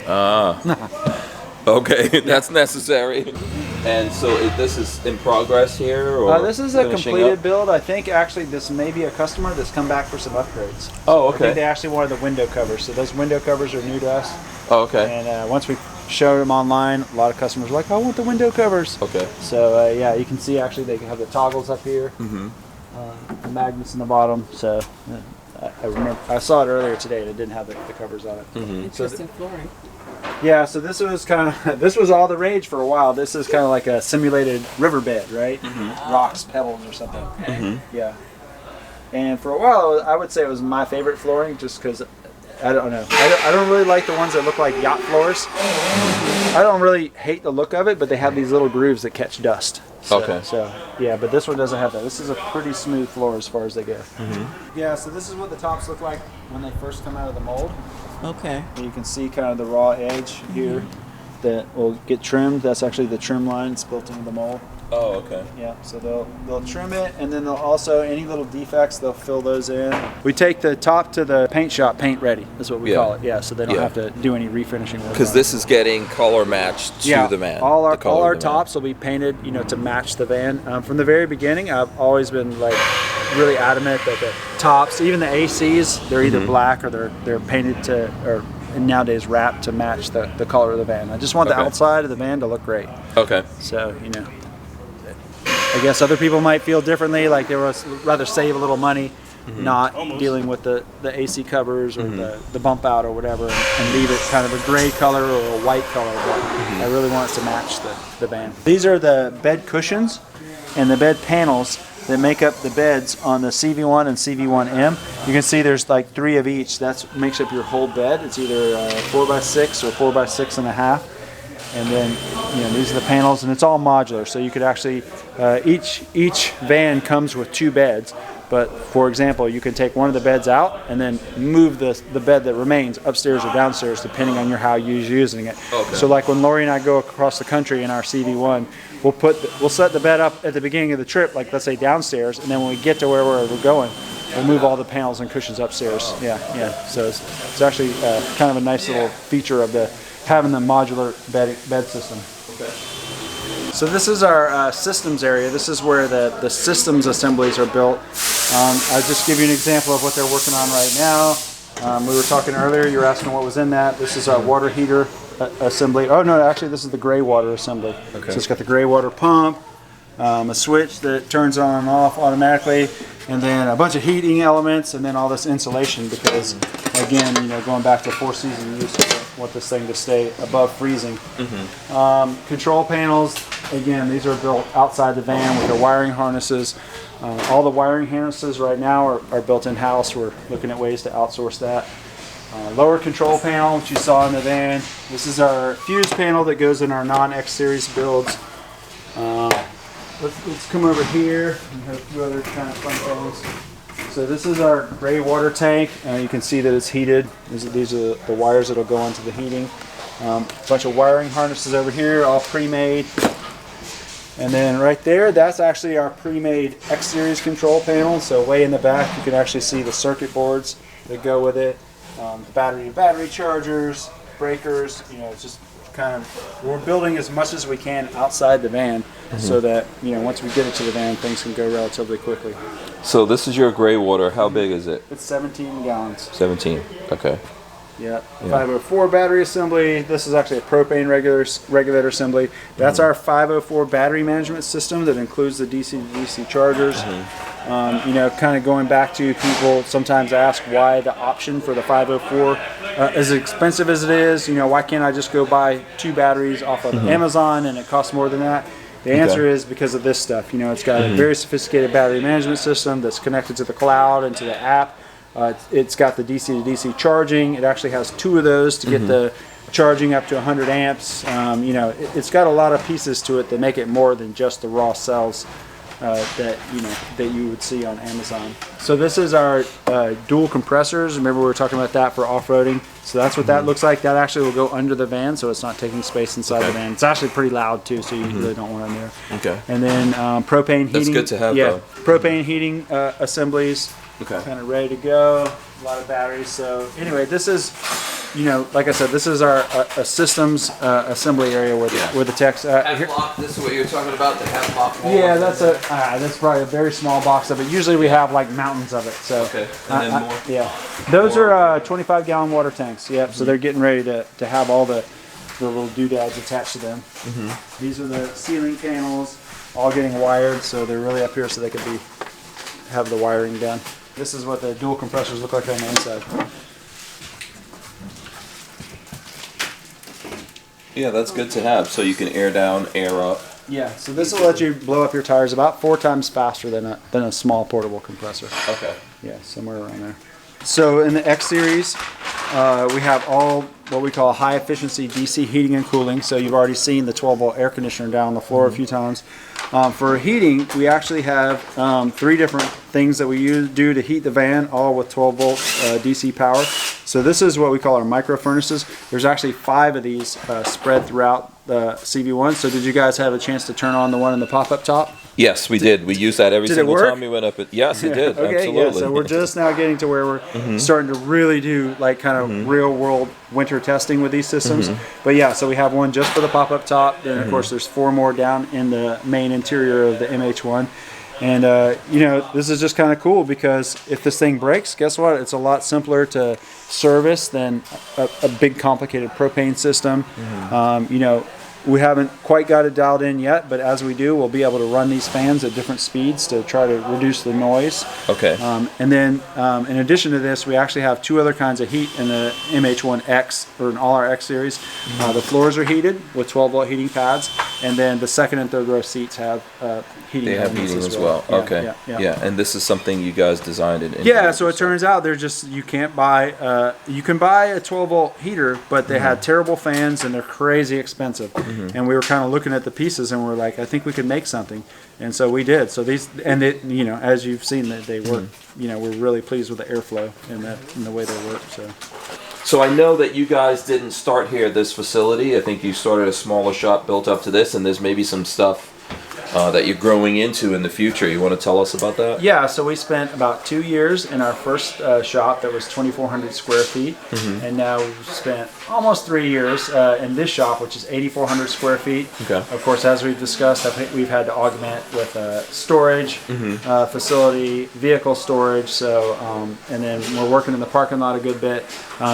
Okay, that's necessary. And so this is in progress here? Or this is a completed build. I think actually this may be a customer that's come back for some upgrades. Oh, okay. I think they actually wanted the window covers. So those window covers are new to us. Oh, okay. And once we showed them online, a lot of customers were like, I want the window covers. Okay. So yeah, you can see actually they have the toggles up here, the magnets in the bottom. So I remember I saw it earlier today and it didn't have the covers on it. Interesting flooring. Yeah, so this was all the rage for a while. This is kind of like a simulated riverbed, right? Rocks, pebbles, or something. Yeah. And for a while, I would say it was my favorite flooring, just because I don't know. I don't really like the ones that look like yacht floors. I don't really hate the look of it, but they have these little grooves that catch dust. So yeah, but this one doesn't have that. This is a pretty smooth floor as far as they go. Yeah, so this is what the tops look like when they first come out of the mold. Okay. And you can see kind of the raw edge here. that will get trimmed. That's actually the trim line. It's built into the mold. Oh, okay. Yeah, so they'll trim it, and then they'll also, any little defects, they'll fill those in. We take the top to the paint shop paint ready, is what we call it. Yeah, so they don't have to do any refinishing work. Because this is getting color matched to the van. All our tops will be painted, you know, to match the van. From the very beginning, I've always been like really adamant that the tops, even the ACs, they're either black or they're painted to, or nowadays wrapped to match the color of the van. I just want the outside of the van to look great. Okay. So, you know, I guess other people might feel differently, like they would rather save a little money not dealing with the AC covers or the bump out or whatever, and leave it kind of a gray color or a white color, but I really want it to match the van. These are the bed cushions and the bed panels that make up the beds on the CV1 and CV1M. You can see there's like 3 of each. That makes up your whole bed. It's either 4x6 or 4x6.5. And then, you know, these are the panels, and it's all modular. So you could actually, each van comes with 2 beds. But for example, you can take one of the beds out and then move the bed that remains upstairs or downstairs, depending on how you're using it. Okay. So like when Lori and I go across the country in our CV1, we'll set the bed up at the beginning of the trip, like let's say downstairs, and then when we get to where we're going, we'll move all the panels and cushions upstairs. Yeah. So it's actually kind of a nice little feature of having the modular bed system. Okay. So this is our systems area. This is where the systems assemblies are built. I'll just give you an example of what they're working on right now. We were talking earlier, you were asking what was in that. This is our water heater assembly. Oh no, actually this is the gray water assembly. Okay. So it's got the gray water pump, a switch that turns on and off automatically, and then a bunch of heating elements, and then all this insulation because, again, you know, going back to 4-season use, I want this thing to stay above freezing. Control panels, again, these are built outside the van with their wiring harnesses. All the wiring harnesses right now are built in-house. We're looking at ways to outsource that. Lower control panel, which you saw in the van. This is our fuse panel that goes in our non-X series builds. Let's come over here and have a few other kind of fun things. So this is our gray water tank. You can see that it's heated. These are the wires that will go into the heating. A bunch of wiring harnesses over here, all pre-made. And then right there, that's actually our pre-made X-Series control panel. So way in the back, you can actually see the circuit boards that go with it. Battery chargers, breakers, you know, it's just kind of, we're building as much as we can outside the van so that, you know, once we get it to the van, things can go relatively quickly. So this is your gray water. How big is it? It's 17 gallons. 17, okay. Yeah, 504 battery assembly. This is actually a propane regulator assembly. That's our 504 battery management system that includes the DC to DC chargers. You know, kind of going back to people sometimes ask why the option for the 504, as expensive as it is, you know, why can't I just go buy 2 batteries off of Amazon and it costs more than that? The answer is because of this stuff. You know, it's got a very sophisticated battery management system that's connected to the cloud and to the app. It's got the DC to DC charging. It actually has 2 of those to get the charging up to 100 amps. You know, it's got a lot of pieces to it that make it more than just the raw cells that you would see on Amazon. So this is our dual compressors. Remember we were talking about that for off-roading. So that's what that looks like. That actually will go under the van, so it's not taking space inside the van. It's actually pretty loud too, so you really don't want it in there. Okay. And then propane heating. That's good to have. Yeah, propane heating assemblies. Okay. Kind of ready to go. A lot of batteries. So anyway, this is, you know, like I said, this is our systems assembly area where the techs. Half-lock. This is what you're talking about. The half-lock. Yeah, that's probably a very small box of it. Usually we have like mountains of it. So okay. And then more. Yeah, those are 25-gallon water tanks. Yep. So they're getting ready to have all the little doodads attached to them. These are the ceiling panels, all getting wired. So they're really up here so they could have the wiring done. This is what the dual compressors look like on the inside. Yeah, that's good to have, so you can air down, air up. Yeah, so this will let you blow up your tires about 4 times faster than a small portable compressor. Okay. Yeah, somewhere around there. So in the X series, we have all what we call high efficiency DC heating and cooling. So you've already seen the 12-volt air conditioner down on the floor a few times. For heating, we actually have 3 different things that we do to heat the van, all with 12-volt DC power. So this is what we call our micro furnaces. There's actually 5 of these spread throughout the CV1. So did you guys have a chance to turn on the one in the pop-up top? Yes, we did. We used that every single work? time we went up. Yes, it did. Okay, Absolutely. yeah, so we're just now getting to where we're starting to really do like kind of real world winter testing with these systems. But yeah, so we have one just for the pop-up top. Then of course there's 4 more down in the main interior of the MH1. And you know, this is just kind of cool because if this thing breaks, guess what? It's a lot simpler to service than a big complicated propane system. You know, we haven't quite got it dialed in yet, but as we do, we'll be able to run these fans at different speeds to try to reduce the noise. Okay. And then in addition to this, we actually have 2 other kinds of heat in the MH1X, or in all our X series. The floors are heated with 12-volt heating pads, and then the second and third row seats have heating. They have heating as well. Yeah, Okay. yeah. And this is something you guys designed it. Yeah, so it turns out they're just, you can't buy, you can buy a 12-volt heater, but they had terrible fans and they're crazy expensive. And we were kind of looking at the pieces and we're like, I think we could make something. And so we did. So these, and it, you know, as you've seen, they work. You know, we're really pleased with the airflow and the way they work. So I know that you guys didn't start here at this facility. I think you started a smaller shop, built up to this, and there's maybe some stuff that you're growing into in the future. You want to tell us about that? Yeah, so we spent about 2 years in our first shop that was 2,400 square feet, and now we've spent almost 3 years in this shop, which is 8,400 square feet. Okay. Of course, as we've discussed, I think we've had to augment with storage facility, vehicle storage. So, and then we're working in the parking lot a good bit.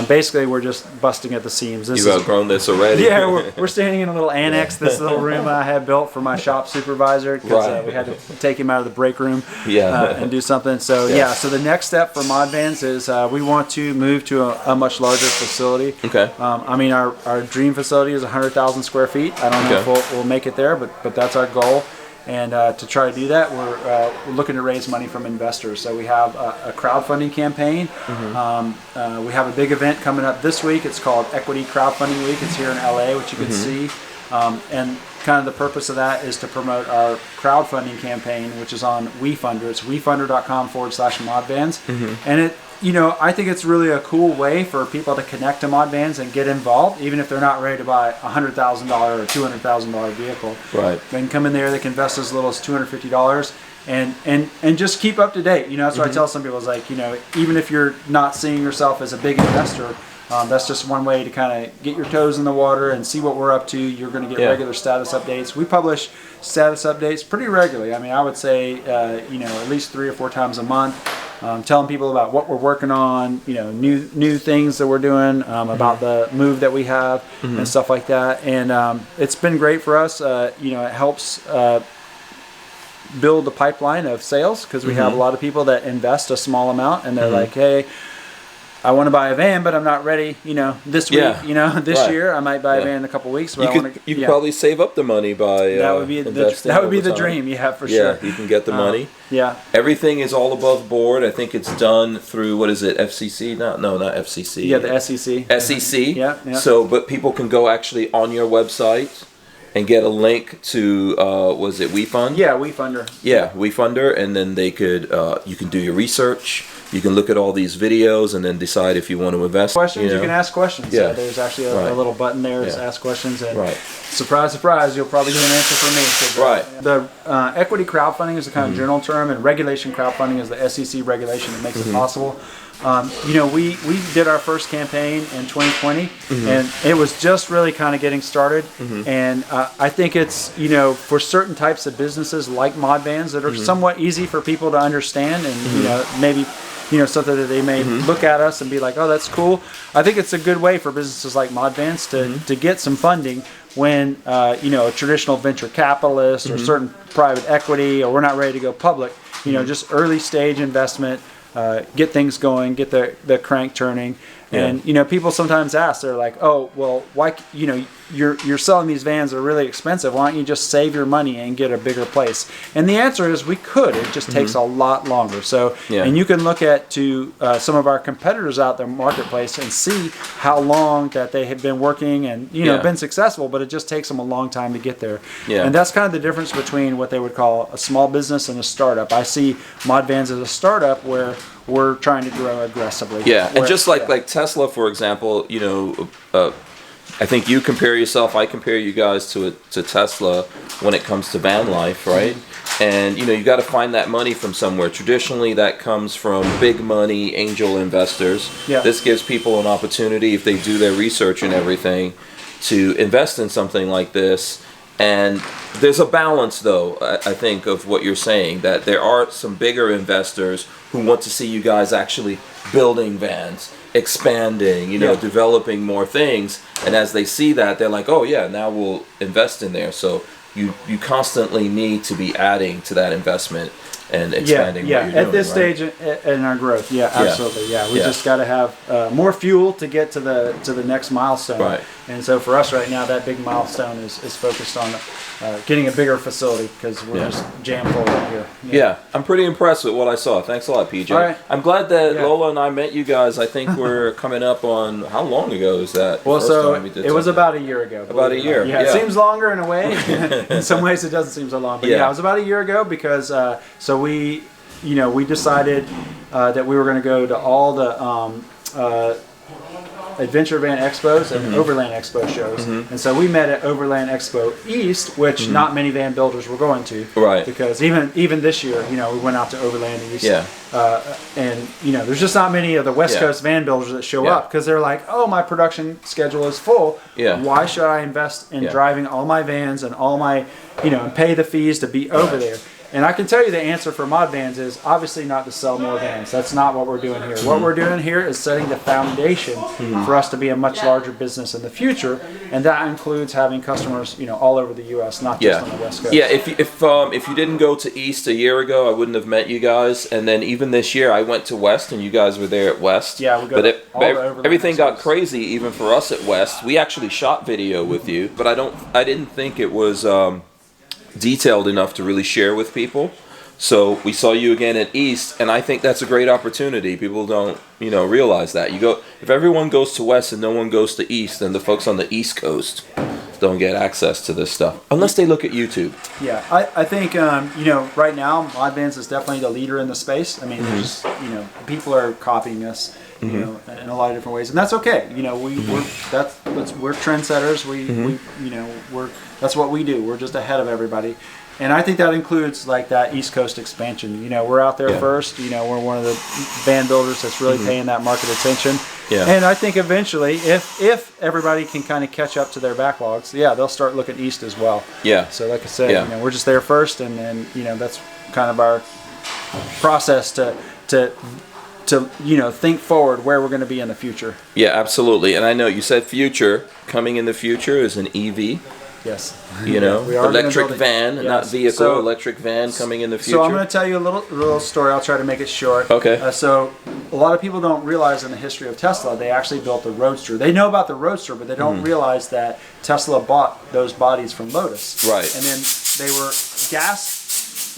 Basically, we're just busting at the seams. You've outgrown this already. Yeah, we're standing in a little annex, this little room I had built for my shop supervisor, because we had to take him out of the break room and do something. So so the next step for Modvans is we want to move to a much larger facility. Okay. I mean, our dream facility is 100,000 square feet. I don't know if we'll make it there, but that's our goal. And to try to do that, we're looking to raise money from investors. So we have a crowdfunding campaign. We have a big event coming up this week. It's called Equity Crowdfunding Week. It's here in LA, which you can see. And kind of the purpose of that is to promote our crowdfunding campaign, which is on WeFunder. It's wefunder.com/Modvans. And it, you know, I think it's really a cool way for people to connect to Modvans and get involved, even if they're not ready to buy a $100,000 or $200,000 vehicle. Right. They can come in there, they can invest as little as $250 and just keep up to date. You know, that's what I tell some people is like, you know, even if you're not seeing yourself as a big investor, that's just one way to kind of get your toes in the water and see what we're up to. You're going to get regular status updates. We publish status updates pretty regularly. I mean, I would say, you know, at least 3 or 4 times a month. Telling people about what we're working on, you know, new things that we're doing, about the move that we have and stuff like that. And it's been great for us. You know, it helps build the pipeline of sales because we have a lot of people that invest a small amount and they're like, hey, I want to buy a van, but I'm not ready, you know, this week, you know, this year. I might buy a van in a couple of weeks. But you could probably save up the money by that would be the dream. Yeah, for sure. Yeah, you can get the money. Yeah. Everything is all above board. I think it's done through, what is it, FCC? No, not FCC. Yeah, the SEC. SEC. Yeah. So, but people can go actually on your website and get a link to, was it WeFund? Yeah, WeFunder. Yeah, WeFunder, and then they could, you can do your research. You can look at all these videos and then decide if you want to invest. Questions, you can ask questions. Yeah. So there's actually a little button there to ask questions. And surprise, surprise, you'll probably get an answer from me. The equity crowdfunding is the kind of general term, and regulation crowdfunding is the SEC regulation that makes it possible. You know, we did our first campaign in 2020, and it was just really kind of getting started. And I think it's, you know, for certain types of businesses like Modvans that are somewhat easy for people to understand, and you know, maybe, you know, something that they may look at us and be like, oh, that's cool. I think it's a good way for businesses like Modvans to get some funding when, you know, a traditional venture capitalist or certain private equity, or we're not ready to go public, you know, just early stage investment, get things going, get the crank turning. And, you know, people sometimes ask, they're like, oh, well, why, you know, you're selling these vans that are really expensive. Why don't you just save your money and get a bigger place? And the answer is we could. It just takes a lot longer. So, and you can look at some of our competitors out there in the marketplace and see how long that they have been working and been successful, but it just takes them a long time to get there. And that's kind of the difference between what they would call a small business and a startup. I see Modvans as a startup where we're trying to grow aggressively. And just like Tesla, for example, I think you compare yourself, I compare you guys to Tesla when it comes to van life, right? And you got to find that money from somewhere. Traditionally, that comes from big money angel investors. This gives people an opportunity, if they do their research and everything, to invest in something like this. And there's a balance, though, I think, of what you're saying, that there are some bigger investors who want to see you guys actually building vans, expanding, developing more things. And as they see that, they're like, oh, yeah, now we'll invest in there. So you constantly need to be adding to that investment and expanding what you're doing. At this stage in our growth, absolutely. We just got to have more fuel to get to the next milestone. Right. And so for us right now, that big milestone is focused on getting a bigger facility because we're just jam full right here. I'm pretty impressed with what I saw. Thanks a lot, PJ. All right. I'm glad that Lola and I met you guys. I think we're coming up on, how long ago is that? Well, so it was about a year ago. About a year. It seems longer in a way. In some ways, it doesn't seem so long. But it was about a year ago because we decided that we were going to go to all the Adventure Van Expos and Overland Expo shows. And so we met at Overland Expo East, which not many van builders were going to. Right. Because even this year, we went out to Overland East. And there's just not many of the West Coast van builders that show up because they're like, oh, my production schedule is full. Why should I invest in driving all my vans and all my, and pay the fees to be over there? And I can tell you the answer for Modvans is obviously not to sell more vans. That's not what we're doing here. What we're doing here is setting the foundation for us to be a much larger business in the future, and that includes having customers, all over the U.S., not just on the West Coast. If you didn't go to East a year ago, I wouldn't have met you guys. And then even this year, I went to West, and you guys were there at West. Yeah, we got everything got crazy even for us at West. We actually shot video with you, but I didn't think it was detailed enough to really share with people. So we saw you again at East, and I think that's a great opportunity. People don't, realize that. If everyone goes to West and no one goes to East, then the folks on the East Coast don't get access to this stuff unless they look at YouTube. I think right now Modvans is definitely the leader in the space. I mean, there's people are copying us. In a lot of different ways, and that's okay. We're trendsetters. That's what we do. We're just ahead of everybody, and I think that includes like that East Coast expansion. We're out there first. We're one of the van builders that's really paying that market attention. And I think eventually, if everybody can kind of catch up to their backlogs, they'll start looking east as well. So like I said, we're just there first, and then that's kind of our process to think forward where we're going to be in the future. Absolutely. And I know you said future. Coming in the future is an EV. Yes. Electric van, not vehicle, so, electric van coming in the future. So I'm going to tell you a little story. I'll try to make it short. Okay. So a lot of people don't realize in the history of Tesla, they actually built the Roadster. They know about the Roadster, but they don't realize that Tesla bought those bodies from Lotus. Right. And then they were gas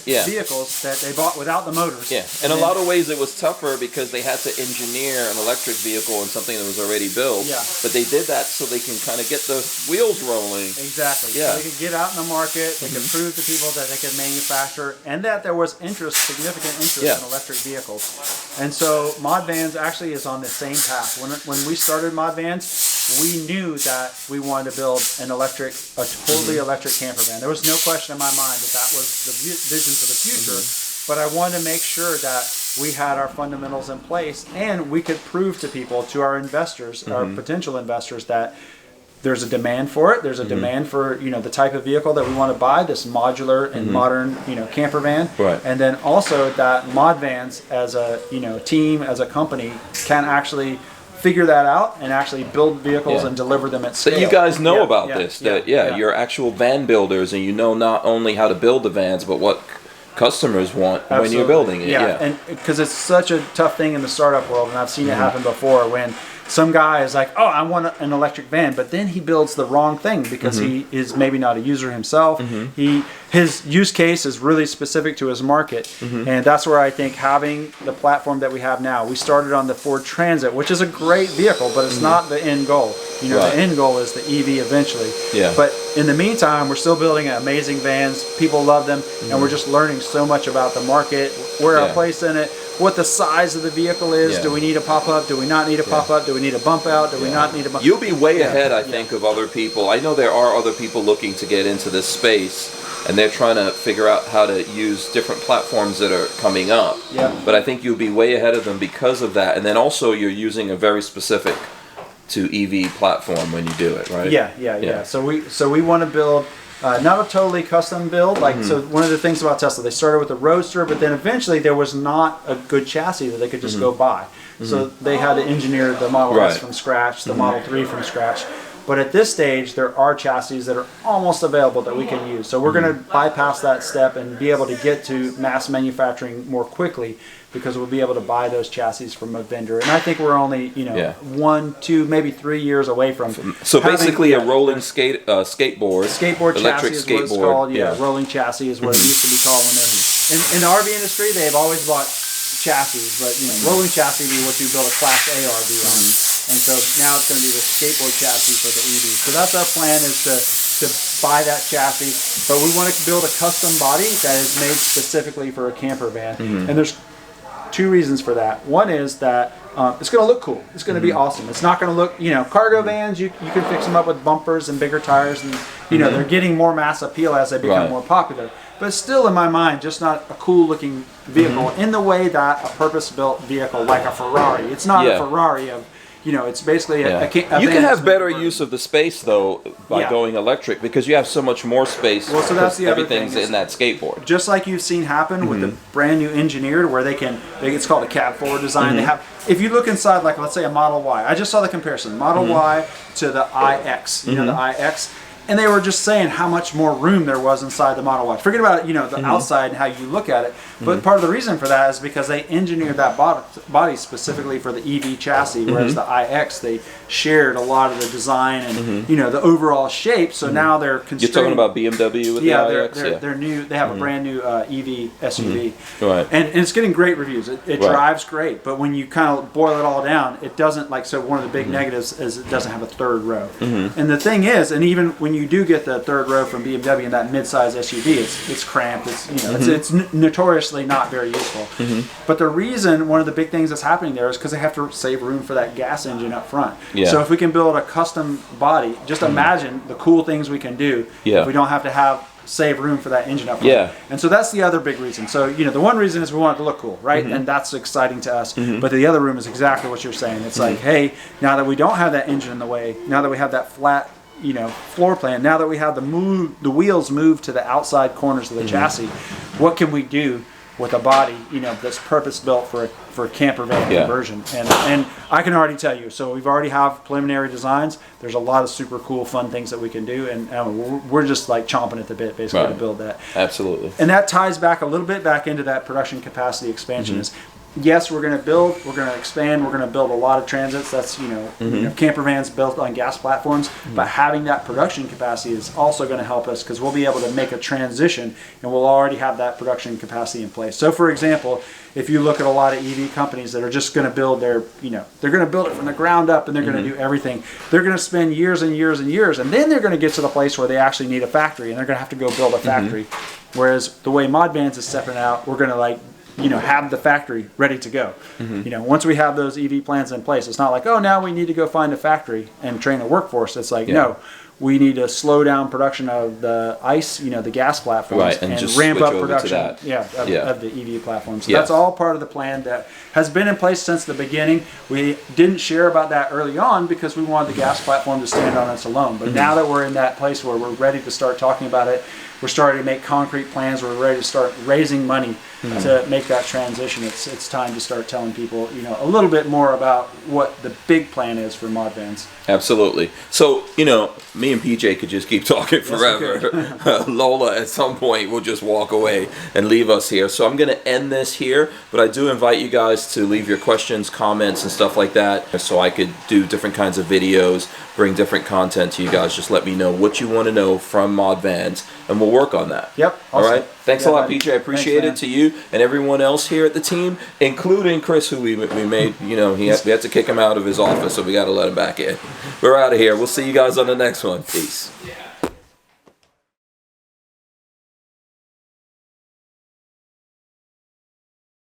vehicles that they bought without the motors. In a lot of ways it was tougher because they had to engineer an electric vehicle and something that was already built. But they did that so they can kind of get the wheels rolling. Exactly. So they could get out in the market, they could prove to people that they could manufacture, and that there was significant interest in electric vehicles. And so Modvans actually is on the same path. When we started Modvans, we knew that we wanted to build a totally electric camper van. There was no question in my mind that was the vision for the future, but I wanted to make sure that we had our fundamentals in place and we could prove to people, to our investors, our potential investors, that there's a demand for it. There's a demand for the type of vehicle that we want to buy, this modular and modern camper van, and then also that Modvans as a team, as a company, can actually figure that out and actually build vehicles and deliver them at scale. So you guys know about this, you're actual van builders, and you know not only how to build the vans, but what customers want when you're building it. And because it's such a tough thing in the startup world, and I've seen it happen before when some guy is like, oh, I want an electric van, but then he builds the wrong thing because he is maybe not a user himself. His use case is really specific to his market, and that's where I think having the platform that we have now. We started on the Ford Transit, which is a great vehicle, but it's not the end goal. You know, the end goal is the EV eventually. Yeah. But in the meantime, we're still building amazing vans. People love them, and we're just learning so much about the market, where our place in it, what the size of the vehicle is. Yeah. Do we need a pop-up? Do we not need a pop-up? Do we need a bump out? Do we not need a bump? You'll be way ahead, I think, of other people. I know there are other people looking to get into this space, and they're trying to figure out how to use different platforms that are coming up. Yeah. But I think you'll be way ahead of them because of that. And then also you're using a very specific to EV platform when you do it, right? Yeah. So we want to build not a totally custom build. Like so, one of the things about Tesla, they started with a Roadster, but then eventually there was not a good chassis that they could just go buy. So they had to engineer the Model S from scratch, the Model 3 from scratch. But at this stage, there are chassis that are almost available that we can use. So we're going to bypass that step and be able to get to mass manufacturing more quickly, because we'll be able to buy those chassis from a vendor. And I think we're only, 1, 2, maybe 3 years away from. So basically, a rolling skateboard. Skateboard electric chassis is what it's called. Rolling chassis is what it used to be called when they're in the RV industry. They've always bought chassis, but rolling chassis would be what you build a Class A RV on. And so now it's going to be the skateboard chassis for the EV. So that's our plan, is to buy that chassis. But we want to build a custom body that is made specifically for a camper van. And there's 2 reasons for that. One is that it's going to look cool. It's going to be awesome. It's not going to look, cargo vans, you can fix them up with bumpers and bigger tires, and they're getting more mass appeal as they become more popular. But still, in my mind, just not a cool looking vehicle in the way that a purpose-built vehicle like a Ferrari. It's not a Ferrari of, it's basically a you can have better use of the space though by going electric, because you have so much more space. Well, so that's the other thing. Everything's in that skateboard. Just like you've seen happen with the brand new engineered, where it's called a cab forward design. They have, if you look inside, like let's say a Model Y. I just saw the comparison, Model Y to the iX. The iX. And they were just saying how much more room there was inside the Model Y. Forget about the outside and how you look at it. But part of the reason for that is because they engineered that body specifically for the EV chassis, whereas the iX, they shared a lot of the design and the overall shape. So now they're constrained. You're talking about BMW with the iX? They're new. They have a brand new EV SUV, right? And it's getting great reviews. It drives great, but when you kind of boil it all down, it doesn't like. So one of the big negatives is it doesn't have a third row. And the thing is, and even when you do get the third row from BMW in that mid-size SUV, it's cramped. It's notoriously not very useful. But the reason, one of the big things that's happening there, is because they have to save room for that gas engine up front. So if we can build a custom body, just imagine the cool things we can do if we don't have to save room for that engine up front. And so that's the other big reason. So the one reason is we want it to look cool, right? And that's exciting to us. But the other room is exactly what you're saying. It's like, hey, now that we don't have that engine in the way, now that we have that flat floor plan, now that we have the wheels moved to the outside corners of the chassis, what can we do with a body that's purpose built for a camper van conversion? And I can already tell you, so we've already have preliminary designs. There's a lot of super cool fun things that we can do, and we're just like chomping at the bit basically to build that. Absolutely. And that ties back a little bit back into that production capacity expansion. Is yes, we're going to build, we're going to expand, we're going to build a lot of transits. That's, camper vans built on gas platforms. But having that production capacity is also going to help us, because we'll be able to make a transition, and we'll already have that production capacity in place. So, for example, if you look at a lot of EV companies that are just going to build their, they're going to build it from the ground up, and they're going to do everything. They're going to spend years and years and years, and then they're going to get to the place where they actually need a factory, and they're going to have to go build a factory. Whereas the way Modvans is stepping out, we're going to have the factory ready to go. Once we have those EV plans in place, it's not like, oh, now we need to go find a factory and train a workforce. It's like, no, we need to slow down production of the ICE, the gas platforms, and just ramp up over production of the EV platforms. So that's all part of the plan that has been in place since the beginning. We didn't share about that early on because we wanted the gas platform to stand on its alone. But now that we're in that place where we're ready to start talking about it, we're starting to make concrete plans, we're ready to start raising money to make that transition. It's time to start telling people, a little bit more about what the big plan is for Modvans. Absolutely. So, me me and PJ could just keep talking forever. Lola at some point will just walk away and leave us here. So I'm going to end this here, but I do invite you guys to leave your questions, comments, and stuff like that, so I could do different kinds of videos, bring different content to you guys. Just let me know what you want to know from Modvans, and we'll work on that. Yep. All Awesome. right. Thanks a lot, PJ. I appreciate Thanks, it to you and everyone else here at the team, including Chris, who we made, we had to kick him out of his office, so we got to let him back in. We're out of here. We'll see you guys on the next one. Peace.